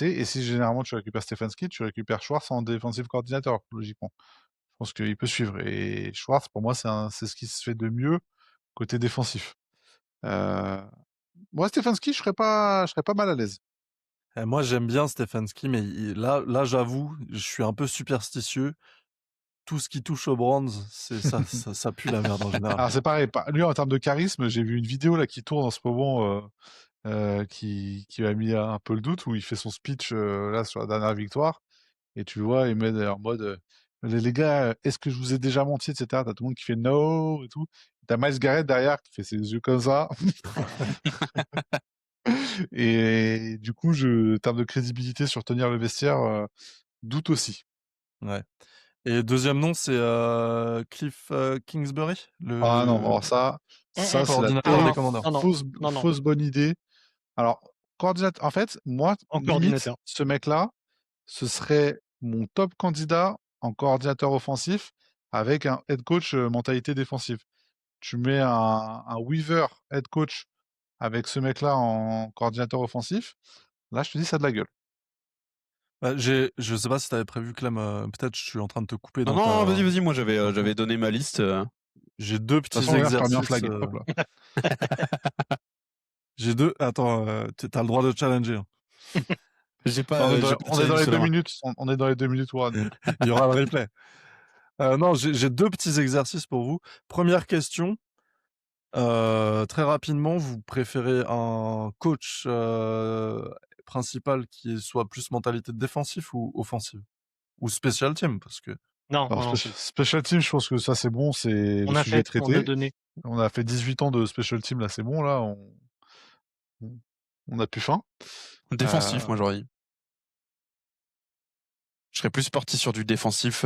Et si généralement tu récupères Stefanski, tu récupères Schwartz en defensive coordinator, logiquement. Je pense qu'il peut suivre. Et Schwartz, pour moi, c'est ce qui se fait de mieux côté défensif. Moi, Stefanski, je serais pas mal à l'aise. Moi, j'aime bien Stefanski, mais là, j'avoue, je suis un peu superstitieux. Tout ce qui touche aux Browns, ça pue la merde en général. Alors, c'est pareil. Lui, en termes de charisme, j'ai vu une vidéo là qui tourne en ce moment qui m'a mis un peu le doute, où il fait son speech là sur la dernière victoire. Et tu le vois, il met en mode les gars, est-ce que je vous ai déjà menti, etc. T'as tout le monde qui fait no et tout. T'as Miles Garrett derrière qui fait ses yeux comme ça. Et du coup, en termes de crédibilité sur tenir le vestiaire, doute aussi. Ouais. Et deuxième nom, c'est Cliff Kingsbury, Ah non, alors ça c'est la coordinateur des Commanders. fausse bonne idée. Alors, coordinateur, en fait, moi, En limite, coordinateur. ce mec-là, ce serait mon top candidat en coordinateur offensif avec un head coach mentalité défensive. Tu mets un Weaver head coach avec ce mec-là en coordinateur offensif, là, je te dis, ça a de la gueule. Bah, je sais pas si tu avais prévu, Clem, peut-être je suis en train de te couper Non, dans non, ta... vas-y, moi j'avais donné ma liste. J'ai 2 De toute petits façon, regarde, je t'ai remis un exercices. flag. Hop là. J'ai 2... Attends, t'as le droit de challenger. J'ai pas. on est j'ai dans, pas on est dans challenge les sous 2 la main. minutes. On est dans les 2 minutes, Warren. Il y aura le replay. Non, j'ai 2 petits exercices pour vous. Première question, très rapidement, vous préférez un coach principal qui soit plus mentalité défensive ou offensive? Ou special team, parce que... Non, Alors, non, special team, je pense que ça, c'est bon, c'est on le a sujet est fait, on a traité. donné. On a fait 18 ans de special team, là, c'est bon, là, on a plus faim. Défensif, moi j'aurais dit. Je serais plus parti sur du défensif.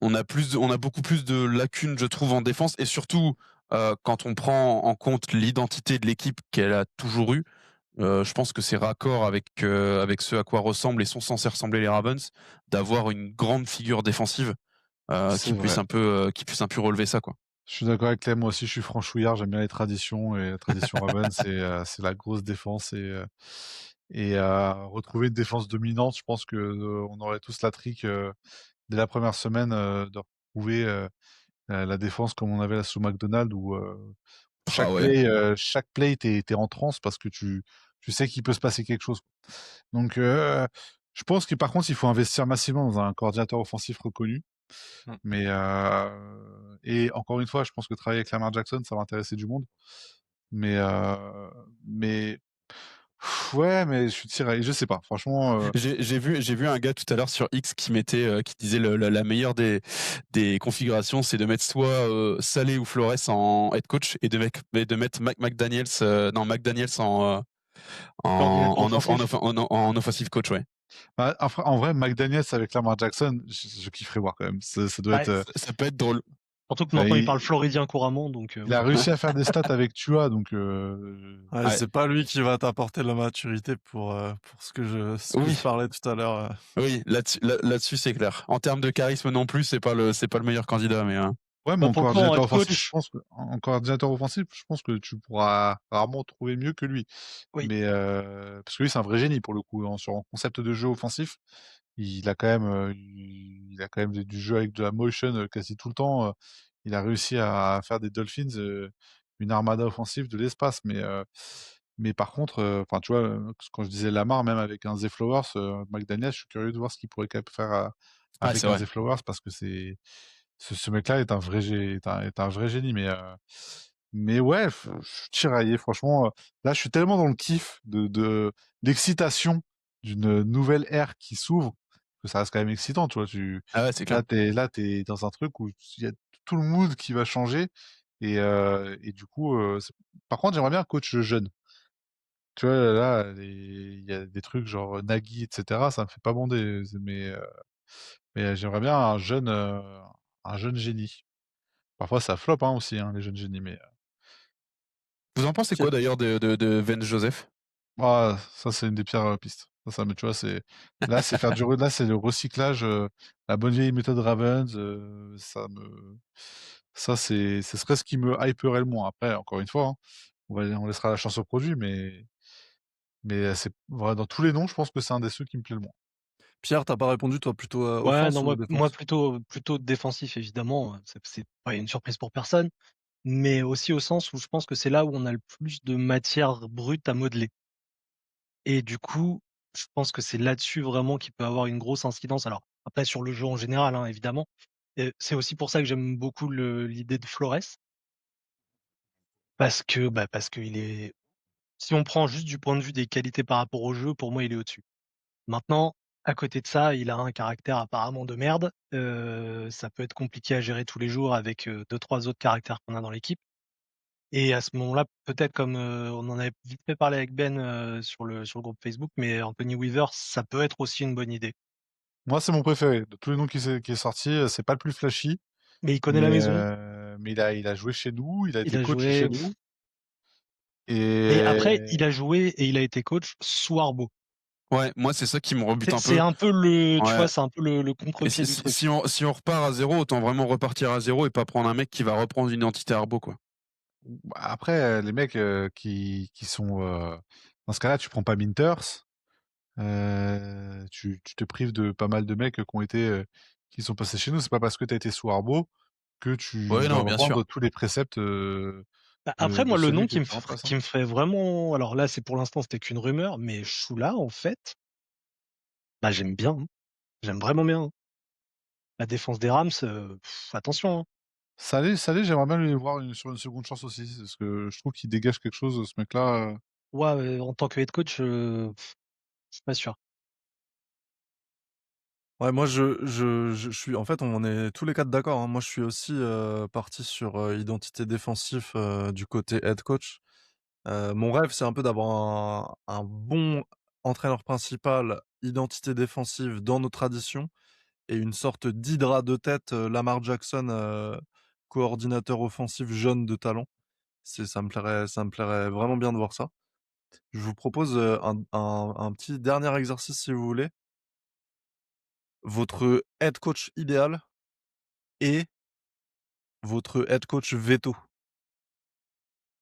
On a beaucoup plus de lacunes, je trouve, en défense, et surtout quand on prend en compte l'identité de l'équipe qu'elle a toujours eue. Je pense que c'est raccord avec ce à quoi ressemblent et sont censés ressembler les Ravens, d'avoir une grande figure défensive C'est qui puisse vrai. un peu relever ça, quoi. Je suis d'accord avec Clem, moi aussi, je suis franchouillard, j'aime bien les traditions, et la tradition Ravens, c'est la grosse défense, et retrouver une défense dominante, je pense que on aurait tous la trick dès la première semaine de retrouver la défense comme on avait là sous McDonald, où Ah ouais. chaque play t'es en transe parce que tu sais qu'il peut se passer quelque chose. Donc je pense que par contre il faut investir massivement dans un coordinateur offensif reconnu. Mmh. Mais et encore une fois, je pense que travailler avec Lamar Jackson, ça va intéresser du monde. Mais ouais, mais je suis tiré, je sais pas. Franchement, J'ai vu un gars tout à l'heure sur X qui qui disait la meilleure des configurations, c'est de mettre soit Saleh ou Flores en head coach et de mettre McDaniels en offensive coach, ouais. bah, en vrai, McDaniels avec Lamar Jackson, je kifferais voir quand même. Ça doit Ouais. être. Ça peut être drôle. Surtout que maintenant il il, parle floridien couramment, donc. il a réussi à faire des stats avec Tua, donc. Ouais, Ouais. c'est pas lui qui va t'apporter la maturité pour ce que Oui. je parlais tout à l'heure. Oui, là-dessus c'est clair. En termes de charisme non plus, c'est pas le meilleur candidat, mais Ouais, mais Bah, pour le coup, en head coach, en coordinateur offensif, je pense que tu pourras rarement trouver mieux que lui. oui. Mais parce que lui, c'est un vrai génie pour le coup. Sur un concept de jeu offensif, il a quand même, du jeu avec de la motion quasi tout le temps. Il a réussi à faire des Dolphins une armada offensive de l'espace. Mais par contre, enfin, tu vois, quand je disais Lamar, même avec un Zay Flowers, McDaniel, je suis curieux de voir ce qu'il pourrait faire avec c'est un vrai. Zay Flowers, parce que ce mec-là est un vrai est un vrai génie. Mais ouais, je suis tiraillé, franchement. Là, je suis tellement dans le kiff de l'excitation d'une nouvelle ère qui s'ouvre, que ça reste quand même excitant, tu vois. Ah ouais, c'est clair. T'es dans un truc où il y a tout le mood qui va changer et du coup, par contre, j'aimerais bien un coach jeune. Tu vois, là, il y a des trucs genre Nagy, etc. Ça me fait pas bander, mais j'aimerais bien un jeune génie. Parfois, ça flop hein, aussi, hein, les jeunes génies, mais Vous en pensez quoi Pierre, d'ailleurs de Vance Joseph? ça, c'est une des pires pistes. Mais tu vois, c'est faire là, c'est le recyclage, la bonne vieille méthode Ravens. Ce serait ce qui me hyperait le moins. Après, encore une fois, hein, on laissera la chance au produit, mais c'est vrai, dans tous les noms, je pense que c'est un des ceux qui me plaît le moins. Pierre, t'as pas répondu, toi, plutôt Ouais, offense non, ou moi défense? plutôt défensif, évidemment. C'est pas une surprise pour personne, mais aussi au sens où je pense que c'est là où on a le plus de matière brute à modeler. Et du coup, je pense que c'est là-dessus vraiment qu'il peut avoir une grosse incidence. Alors, après, sur le jeu en général, hein, évidemment. C'est aussi pour ça que j'aime beaucoup l'idée de Flores, parce qu'il est. Si on prend juste du point de vue des qualités par rapport au jeu, pour moi, il est au-dessus. Maintenant, à côté de ça, il a un caractère apparemment de merde. Ça peut être compliqué à gérer tous les jours avec 2-3 autres caractères qu'on a dans l'équipe. Et à ce moment-là, peut-être comme on en avait vite fait parler avec Ben sur le groupe Facebook, mais Anthony Weaver, ça peut être aussi une bonne idée. Moi, c'est mon préféré. De tous les noms qui est sorti, c'est pas le plus flashy, Mais il connaît la maison, mais il a joué chez nous, il a il été a coach joué. chez nous, Mais après, il et a joué et il a été coach sous Arbo. Ouais, moi c'est ça qui me rebute un C'est peu. un peu tu Ouais. vois, c'est un peu le Et contre-pied du truc. si on repart à zéro, autant vraiment repartir à zéro et pas prendre un mec qui va reprendre une identité Arbo, quoi. bah, après, les mecs qui sont... dans ce cas-là, tu prends pas Minters, tu te prives de pas mal de mecs qui sont passés chez nous. C'est pas parce que tu as été sous Arbo que tu Ouais, vas non, bien sûr. reprendre tous les préceptes Après, de moi, le celui nom que tu remplaces. qui me ferait vraiment. Alors là, c'est pour l'instant, c'était qu'une rumeur, mais Shula, en fait, bah, j'aime bien, hein. J'aime vraiment bien, hein. La défense des Rams, attention, hein. Salé, j'aimerais bien lui voir sur une seconde chance aussi, parce que je trouve qu'il dégage quelque chose, ce mec-là. Ouais, en tant que head coach, je suis pas sûr. Ouais, moi, je suis. En fait, on est tous les quatre d'accord, hein. Moi, je suis aussi parti sur identité défensif du côté head coach. Mon rêve, c'est un peu d'avoir un bon entraîneur principal, identité défensive dans nos traditions, et une sorte d'hydra de tête, Lamar Jackson, coordinateur offensif jeune de talent. Ça me plairait vraiment bien de voir ça. Je vous propose un petit dernier exercice si vous voulez. Votre head coach idéal et votre head coach veto.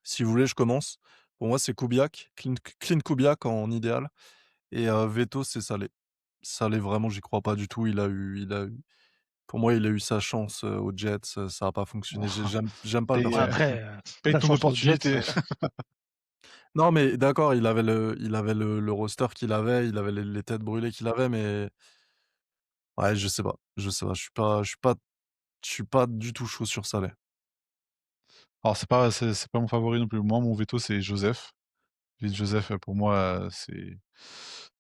Si vous voulez, je commence. Pour moi, c'est Kubiak, Clint Kubiak en idéal, et veto, c'est Saleh. Saleh, vraiment, j'y crois pas du tout. Pour moi, il a eu sa chance aux Jets, ça a pas fonctionné. J'aime pas le Paye, Ouais, personnage. après, paye la ton chance aux Jets. opportunité. Non, mais d'accord, il avait le roster qu'il avait, il avait les têtes brûlées qu'il avait, mais ouais, je sais pas, je sais pas. Je suis pas du tout chaud sur Saleh. Alors, c'est pas mon favori non plus. Moi, mon veto, c'est Joseph. Joseph, pour moi,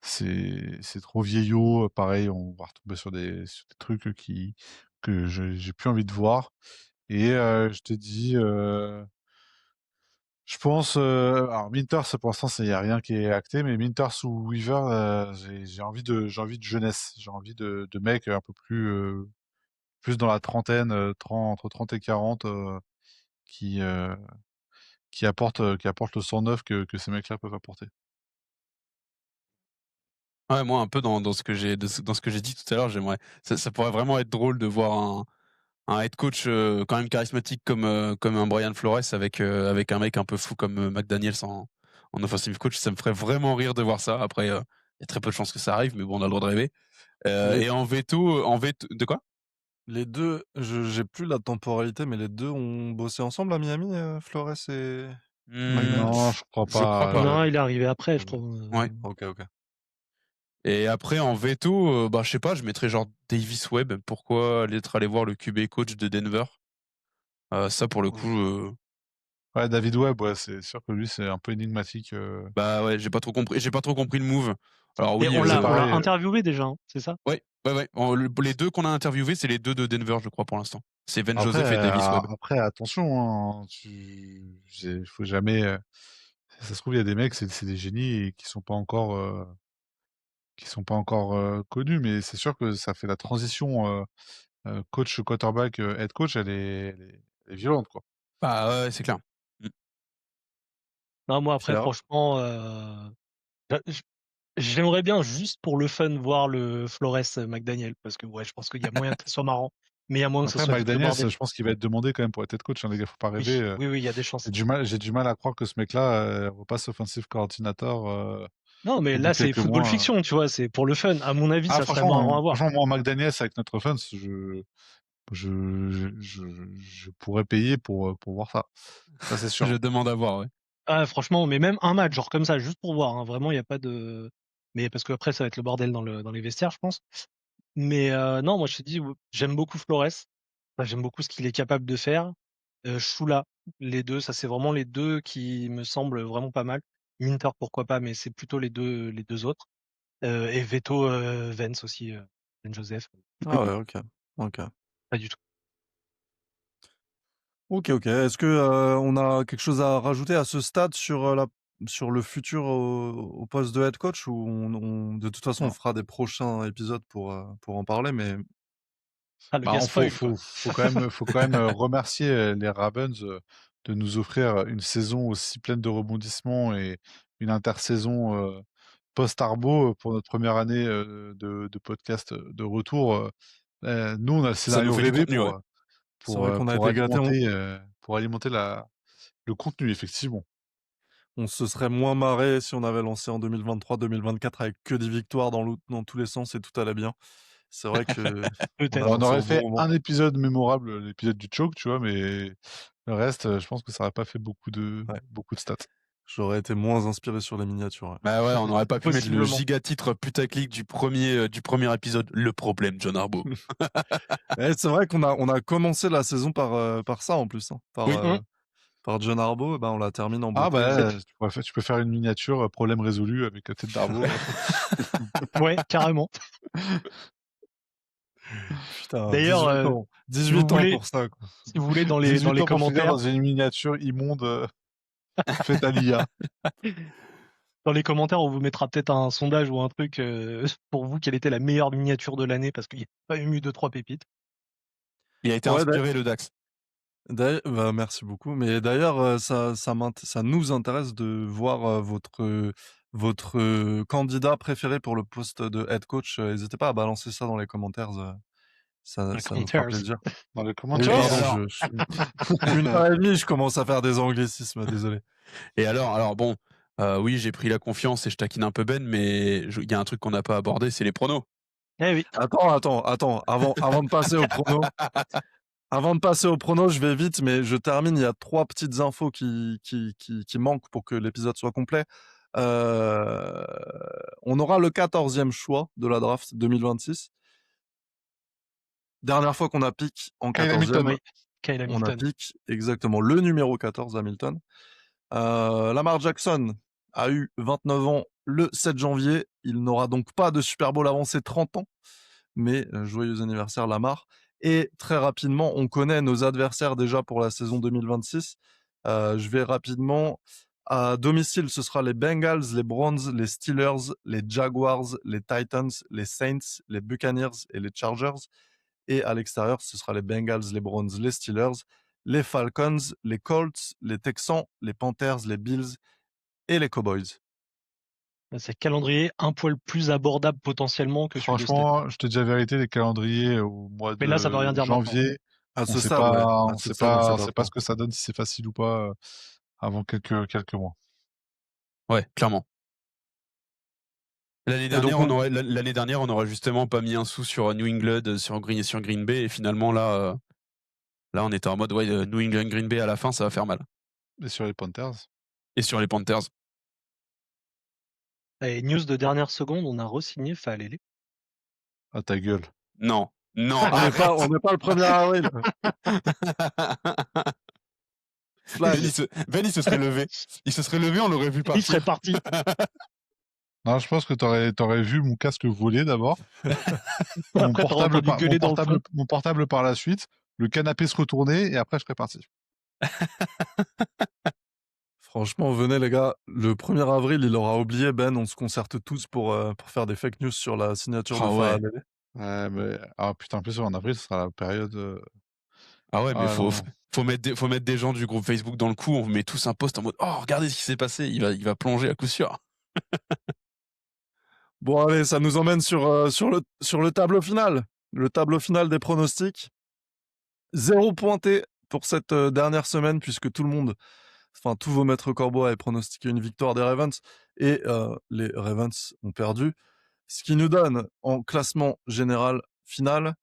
c'est trop vieillot. Pareil, on va retomber sur des trucs que j'ai plus envie de voir. Et je te dis, je pense, alors Minters, pour l'instant, il n'y a rien qui est acté, mais Minters ou Weaver, j'ai envie de jeunesse. J'ai envie de mecs un peu plus dans la trentaine, entre 30 et 40, qui, euh, qui apportent le 109 que ces mecs-là peuvent apporter. Ouais, moi un peu dans ce que dans ce que j'ai dit tout à l'heure, j'aimerais. Ça pourrait vraiment être drôle de voir un head coach quand même charismatique comme un Brian Flores avec un mec un peu fou comme McDaniels en offensive coach. Ça me ferait vraiment rire de voir ça. Après, il y a très peu de chances que ça arrive, mais bon, on a le droit de rêver. Les Et en veto, de quoi? les 2, j'ai plus la temporalité, mais les 2 ont bossé ensemble à Miami, Flores et McDaniel? Non, je crois Je crois pas. pas. Non, il est arrivé après, je OK. crois. Ouais. OK, OK. Et après, en veto, bah, je sais pas, je mettrais genre Davis Webb. Pourquoi être allé voir le QB coach de Denver? Ça, pour le coup, Ouais, David Webb, ouais, c'est sûr que lui, c'est un peu énigmatique. bah ouais, j'ai pas trop compris le move. Alors Et oui, on l'a pareil, interviewé déjà, hein, c'est ça? ouais. Les deux qu'on a interviewés, c'est les deux de Denver, je crois, pour l'instant. C'est Ben Après, Joseph et Davis Webb. après attention, hein, faut jamais. Ça se trouve, il y a des mecs, c'est des génies et qui sont pas encore connus, mais c'est sûr que ça fait la transition coach quarterback head coach, elle est violente quoi. Bah ouais, c'est clair. Mm. Non, moi après, Pierre? franchement, j'aimerais bien juste pour le fun voir le Flores McDaniel parce que ouais, je pense qu'il y a moyen que ce soit marrant, mais il y a moyen que ce Après, soit vite le McDaniels, bordel. je pense qu'il va être demandé quand même pour être head coach, hein, les gars, faut pas rêver. Oui, oui, il y a des chances. J'ai du mal à croire que ce mec-là repasse offensive coordinator Non, mais au bout là, de c'est quelques football mois. fiction, tu vois, c'est pour le fun. À mon avis, ça serait marrant à voir. Franchement, moi, McDaniels avec notre fans, je pourrais payer pour voir ça. Ça, c'est sûr. Je demande à voir, ouais. Ah, franchement, mais même un match, genre comme ça, juste pour voir, hein, vraiment, il n'y a pas de. Mais parce qu'après, ça va être le bordel dans les vestiaires, je pense. Mais non, moi, je te dis, j'aime beaucoup Flores. Enfin, j'aime beaucoup ce qu'il est capable de faire. Shula, les deux, ça, c'est vraiment les deux qui me semblent vraiment pas mal. Minter, pourquoi pas, mais c'est plutôt les deux autres. Et Veto Vance aussi, Ben Joseph. Ah ouais, OK. OK. Pas du tout. OK, OK. Est-ce que, on a quelque chose à rajouter à ce stade sur, sur le futur au poste de head coach ou de toute façon, on Non. fera des prochains épisodes pour en parler, mais Ah, le Bah, gars spoil, quoi. faut quand même remercier les Ravens de nous offrir une saison aussi pleine de rebondissements et une intersaison post-Arbo pour notre première année de podcast de retour. Nous, on a le Ça nous scénario fait du rêvé contenu, ouais. c'est vrai qu'on a été gâtés. pour alimenter le contenu, effectivement. On se serait moins marré si on avait lancé en 2023-2024 avec que des victoires dans tous les sens et tout allait bien. C'est vrai que on a Peut-être. On lancé aurait au bon fait moment. un épisode mémorable, l'épisode du choke, tu vois, mais le reste, je pense que ça aurait pas fait Ouais. beaucoup de stats. J'aurais été moins inspiré sur les miniatures, ouais. Bah ouais, on n'aurait pas pu mettre le Possiblement. giga-titre putaclic du premier épisode, le problème, John Harbaugh. Et c'est vrai on a commencé la saison par ça en plus, hein, Oui. par John Harbaugh, ben on la termine en Ah beauté. bah, tu peux faire une miniature problème résolu avec la tête d'Arbo. Ouais, carrément. Putain, D'ailleurs, 18 ans. si vous 18 ans voulez, pour ça, quoi. si vous voulez, dans 18 les ans pour finir commentaires, dans une miniature immonde faite à l'IA. dans les commentaires, on vous mettra peut-être un sondage ou un truc pour vous, quelle était la meilleure miniature de l'année, parce qu'il n'y a pas eu 2-3 pépites. Il a été Ouais, inspiré, le Dax. bah, merci beaucoup. Mais d'ailleurs, ça nous intéresse de voir votre candidat préféré pour le poste de head coach. N'hésitez pas à balancer ça dans les commentaires. Les Ça nous fera commentaires. plaisir. Dans les Oui, commentaires. Et pardon, alors une heure et demie, je commence à faire des anglicismes, désolé. Et alors bon, oui, j'ai pris la confiance et je taquine un peu Ben, mais il y a un truc qu'on n'a pas abordé, c'est les pronos. Eh oui. Attends. Avant de passer au prono, je vais vite, mais je termine. Il y a 3 petites infos qui manquent pour que l'épisode soit complet. On aura le 14e choix de la draft 2026. Dernière fois qu'on a pick en Kyle 14e, Hamilton. Oui. Kyle on a Hamilton. pick exactement le numéro 14, Hamilton. Lamar Jackson a eu 29 ans le 7 janvier. Il n'aura donc pas de Super Bowl avant ses 30 ans. Mais joyeux anniversaire Lamar. Et très rapidement, on connaît nos adversaires déjà pour la saison 2026. Je vais rapidement. À domicile, ce sera les Bengals, les Browns, les Steelers, les Jaguars, les Titans, les Saints, les Buccaneers et les Chargers. Et à l'extérieur, ce sera les Bengals, les Browns, les Steelers, les Falcons, les Colts, les Texans, les Panthers, les Bills et les Cowboys. C'est calendrier un poil plus abordable potentiellement que celui de cette année. Franchement, je te dis la vérité, les calendriers au mois Mais là, ça veut rien de dire maintenant. janvier, À on ce sait stade, ouais. pas, À ce stade, on sait on pas sait pas trop. ce que ça donne, si c'est facile ou pas avant quelques mois. Ouais, clairement. L'année donc, dernière, on aurait justement pas mis un sou sur New England, sur Green Bay, et finalement là, on était en mode New England Green Bay à la fin, ça va faire mal. Et sur les Panthers. Et sur les Panthers. Et news de dernière seconde, on a re-signé Falele. À ta gueule. Non, non, on n'est pas le 1er avril. Flag. Ben, il se serait levé. Il se serait levé, on l'aurait vu Il partir. serait parti. Non, je pense que t'aurais vu mon casque voler d'abord, mon Après, t'aurais portable, entendu gueuler dans le fond. mon portable par la suite, le canapé se retourner et après je serais parti. Franchement, venez les gars, le 1er avril, il aura oublié Ben, on se concerte tous pour faire des fake news sur la signature de Ah ouais. Farabelli. Ouais, mais putain, en plus en avril, ce sera la période. Ah ouais, mais Ah non. faut mettre des gens du groupe Facebook dans le coup. On met tous un post en mode oh regardez ce qui s'est passé. Il va plonger à coup sûr. Bon allez, ça nous emmène sur le tableau final. Le tableau final des pronostics. 0 pointé pour cette dernière semaine puisque tout le monde, enfin tous vos maîtres corbeaux avaient pronostiqué une victoire des Ravens et les Ravens ont perdu. Ce qui nous donne en classement général final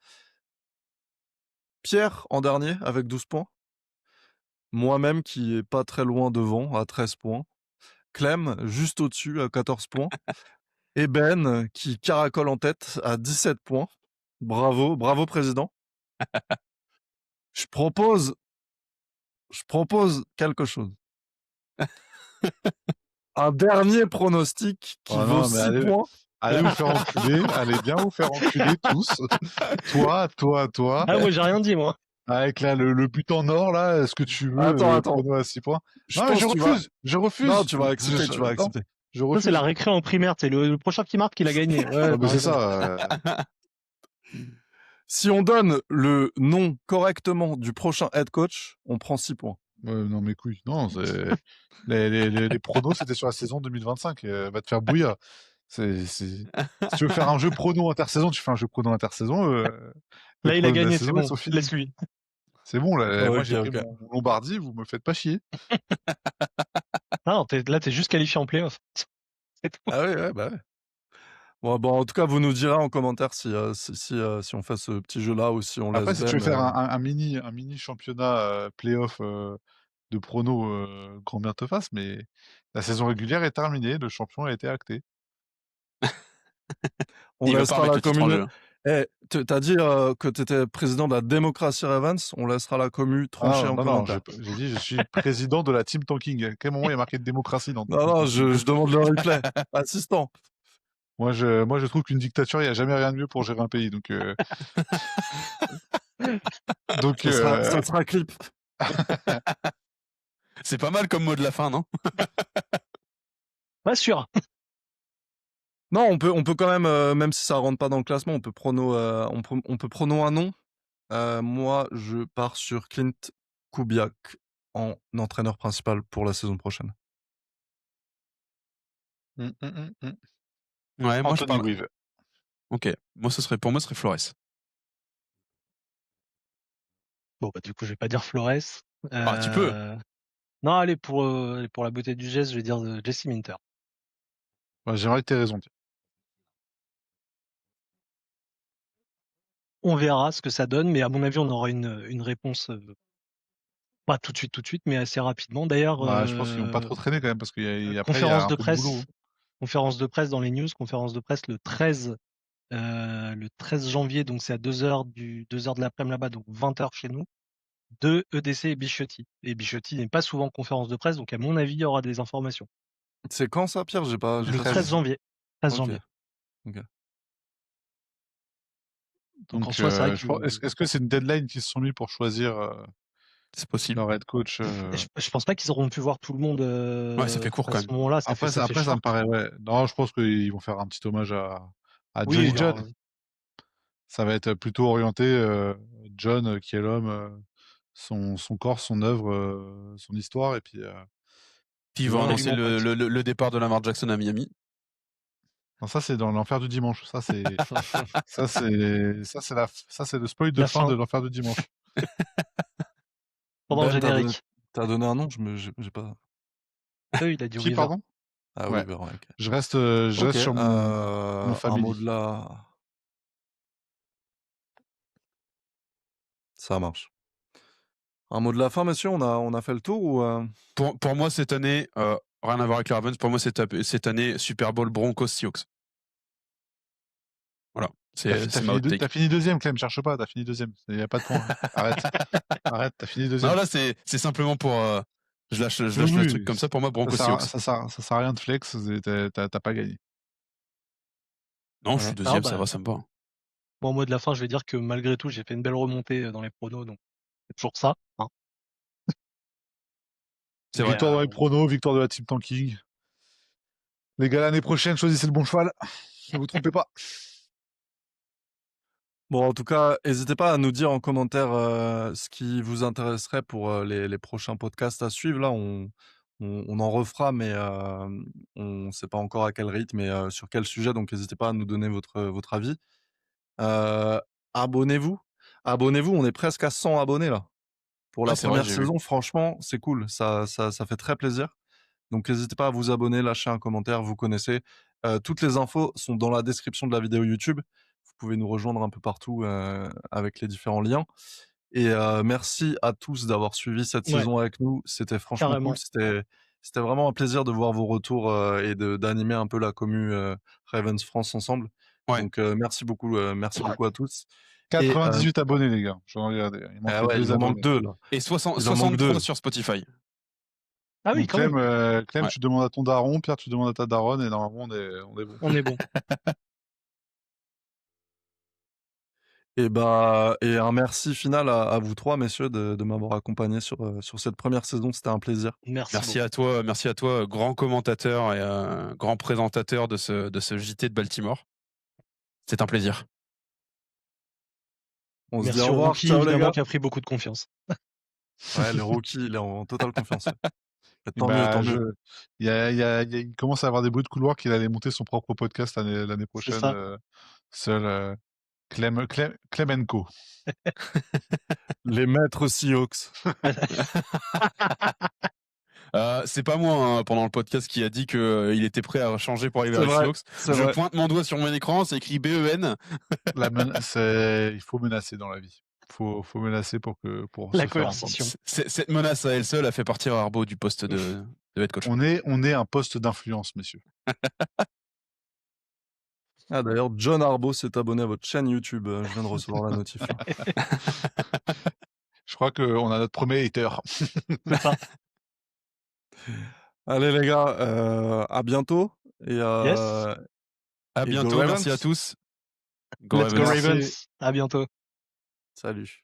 Pierre en dernier avec 12 points. Moi-même qui est pas très loin devant à 13 points. Clem juste au-dessus à 14 points. Et Ben qui caracole en tête à 17 points. Bravo, bravo président. Je propose quelque chose. Un dernier pronostic qui Oh vaut non, mais 6 points. allez vous faire enculer, allez bien vous faire enculer tous. Toi. Ah, moi, j'ai rien dit, moi. Avec là, le but en or, là, est-ce que tu veux Attends. prono à 6 points? Je Non, mais pense je que tu vas... refuse, je refuse. Non, tu vas accepter, Non, je Ça, refuse. c'est la récré en primaire. C'est le prochain qui marque, il a gagné. Ouais, Non, mais c'est t'as raison. ça. Si on donne le nom correctement du prochain head coach, on prend 6 points. Non, mes couilles. Non, les pronos, c'était sur la saison 2025. Va te faire bouillir. Si tu veux faire un jeu prono intersaison, tu fais un jeu prono intersaison. Là, il a gagné, saison, c'est bon. elles sont finies. Laisse-lui. C'est bon, là. Moi, Ok, j'ai pris ok. mon Lombardie, vous me faites pas chier. Non, là, t'es juste qualifié en playoff. C'est tout. Ah oui, ouais, bah ouais. Bon, en tout cas, vous nous direz en commentaire si on fait ce petit jeu-là ou si on Après, laisse si tu veux Ben, faire un mini championnat playoff de prono, grand bien te fasse, mais la saison régulière est terminée, le champion a été acté. on Il va pas laissera remettre la le titre en commune. jeu. Eh, t'as dit que t'étais président de la démocratie Ravens, on laissera la commu trancher en Non, commentaire. j'ai dit je suis président de la team tanking. À quel moment il y a marqué démocratie dans Non, je demande le replay. Assistant. Moi, je trouve qu'une dictature, il n'y a jamais rien de mieux pour gérer un pays. Donc, Ça sera clip. C'est pas mal comme mot de la fin, non? Pas sûr. Non, on peut quand même si ça rentre pas dans le classement, on peut prono un nom. Moi, je pars sur Clint Kubiak en entraîneur principal pour la saison prochaine. Ouais, moi je Anthony parle. Weave. Ok, pour moi ce serait Flores. Bon, bah, du coup, je vais pas dire Flores. Ah, tu peux. Non, allez, pour la beauté du geste, je vais dire Jesse Minter. Ouais, j'aimerais que tu aies raison. On verra ce que ça donne, mais à mon avis, on aura une réponse pas tout de suite, mais assez rapidement. D'ailleurs, Je pense qu'ils vont pas trop traîner quand même parce qu'il y a après, il y a conférence un de peu de presse, boulot. conférence de presse dans les news, conférence de presse le 13 janvier, donc c'est à 2h de l'après-midi là-bas, donc 20h chez nous, de EDC et Bichotti. Et Bichotti n'est pas souvent en conférence de presse, donc à mon avis, il y aura des informations. C'est quand ça, Pierre? J'ai pas. Le 13 janvier. 13 Ok. janvier. Ok. Donc en soi, c'est vrai que est-ce que c'est une deadline qu'ils se sont mis pour choisir C'est possible. leur head coach je pense pas qu'ils auront pu voir tout le monde Ouais, ça fait court à quand ce même. moment-là. Après, ça me paraît, ouais. Non, je pense qu'ils vont faire un petit hommage à Oui, Johnny alors, John. Ça va être plutôt orienté John, qui est l'homme, son corps, son œuvre, son histoire, et puis. Puis ils vont Ouais, annoncer absolument le départ de Lamar Jackson à Miami. Non, ça c'est dans l'enfer du dimanche. Ça c'est le spoil de La fin fin. de l'enfer du dimanche. pendant le Ben, générique. T'as donné un nom? J'ai pas. Il a dit Qui, Weaver. pardon? Ah Ouais. oui, ben, ok. Je reste sur mon un family. mot de la. Ça marche. Un mot de la fin, monsieur, on a fait le tour ou Pour moi cette année, rien à voir avec les Ravens, pour moi cette année Super Bowl Broncos Seahawks. Voilà, c'est ma hot take. T'as fini deuxième, Clem, cherche pas, t'as fini deuxième. Il n'y a pas de point. Arrête, t'as fini deuxième. Non là c'est simplement pour je lâche le truc comme ça. Pour moi Broncos Seahawks. Ça sert à rien de flex, t'as pas gagné. Non, je Ouais. suis deuxième, ça bah, va, ça me va. Moi, au mot de la fin, je vais dire que malgré tout, j'ai fait une belle remontée dans les pronos, donc c'est toujours ça. Hein. C'est Mais, vrai. Victoire dans les pronos, victoire de la Team Tanking. Les gars, l'année prochaine, choisissez le bon cheval. Ne vous trompez pas. Bon, en tout cas, n'hésitez pas à nous dire en commentaire ce qui vous intéresserait pour les prochains podcasts à suivre. Là, on en refera, mais on ne sait pas encore à quel rythme et sur quel sujet. Donc, n'hésitez pas à nous donner votre avis. Euh, abonnez-vous. Abonnez-vous, on est presque à 100 abonnés là. Pour la Ouais, c'est vrai, première j'ai vu. saison, franchement, c'est cool. Ça fait très plaisir. Donc, n'hésitez pas à vous abonner, lâcher un commentaire, vous connaissez. Toutes les infos sont dans la description de la vidéo YouTube. Vous pouvez nous rejoindre un peu partout avec les différents liens. Et merci à tous d'avoir suivi cette Ouais, saison avec nous. C'était franchement cool. carrément. C'était vraiment un plaisir de voir vos retours et d'animer un peu la commu Ravens France ensemble. Ouais. Donc merci beaucoup à tous. Et 98 abonnés, les gars. J'en ai regardé. Il manquait ah ouais, 2 il en manque abonnés. 2 là. Et Il en manque 63 2. sur Spotify. Ah oui, Donc quand même. Clem, Ouais. tu demandes à ton daron, Pierre, tu demandes à ta daronne, et normalement, on est bon. On est bon. Et un merci final à vous trois, messieurs, de m'avoir accompagné sur cette première saison. C'était un plaisir. Merci Merci à toi, grand commentateur et grand présentateur de ce JT de Baltimore. C'est un plaisir. On se dit Merci au au revoir. rookie, Ciao les évidemment, gars. qui a pris beaucoup de confiance. Ouais, le rookie, il est en totale confiance. Ouais. Et Tant mieux, tant mieux. il commence à avoir des bruits de couloir qu'il allait monter son propre podcast l'année C'est prochaine, ça. seul. Clem Co. Les maîtres Seahawks. C'est pas moi hein, pendant le podcast qui a dit qu'il était prêt à changer pour aller vers C'est les vrai, Seahawks. c'est Je vrai. pointe mon doigt sur mon écran, c'est écrit BEN. Il faut menacer dans la vie. Faut menacer pour La se faire entendre. coercition. Cette menace à elle seule a fait partir Arbo du poste de head coach. On est un poste d'influence, messieurs. Ah, d'ailleurs, John Arbo s'est abonné à votre chaîne YouTube. Je viens de recevoir la notif. Là. Je crois qu'on a notre premier hater. C'est ça. Allez les gars, à bientôt. Et, Yes. À et go bientôt, merci Ravens. à tous. Go Let's go Ravens. Ravens. À bientôt. Salut.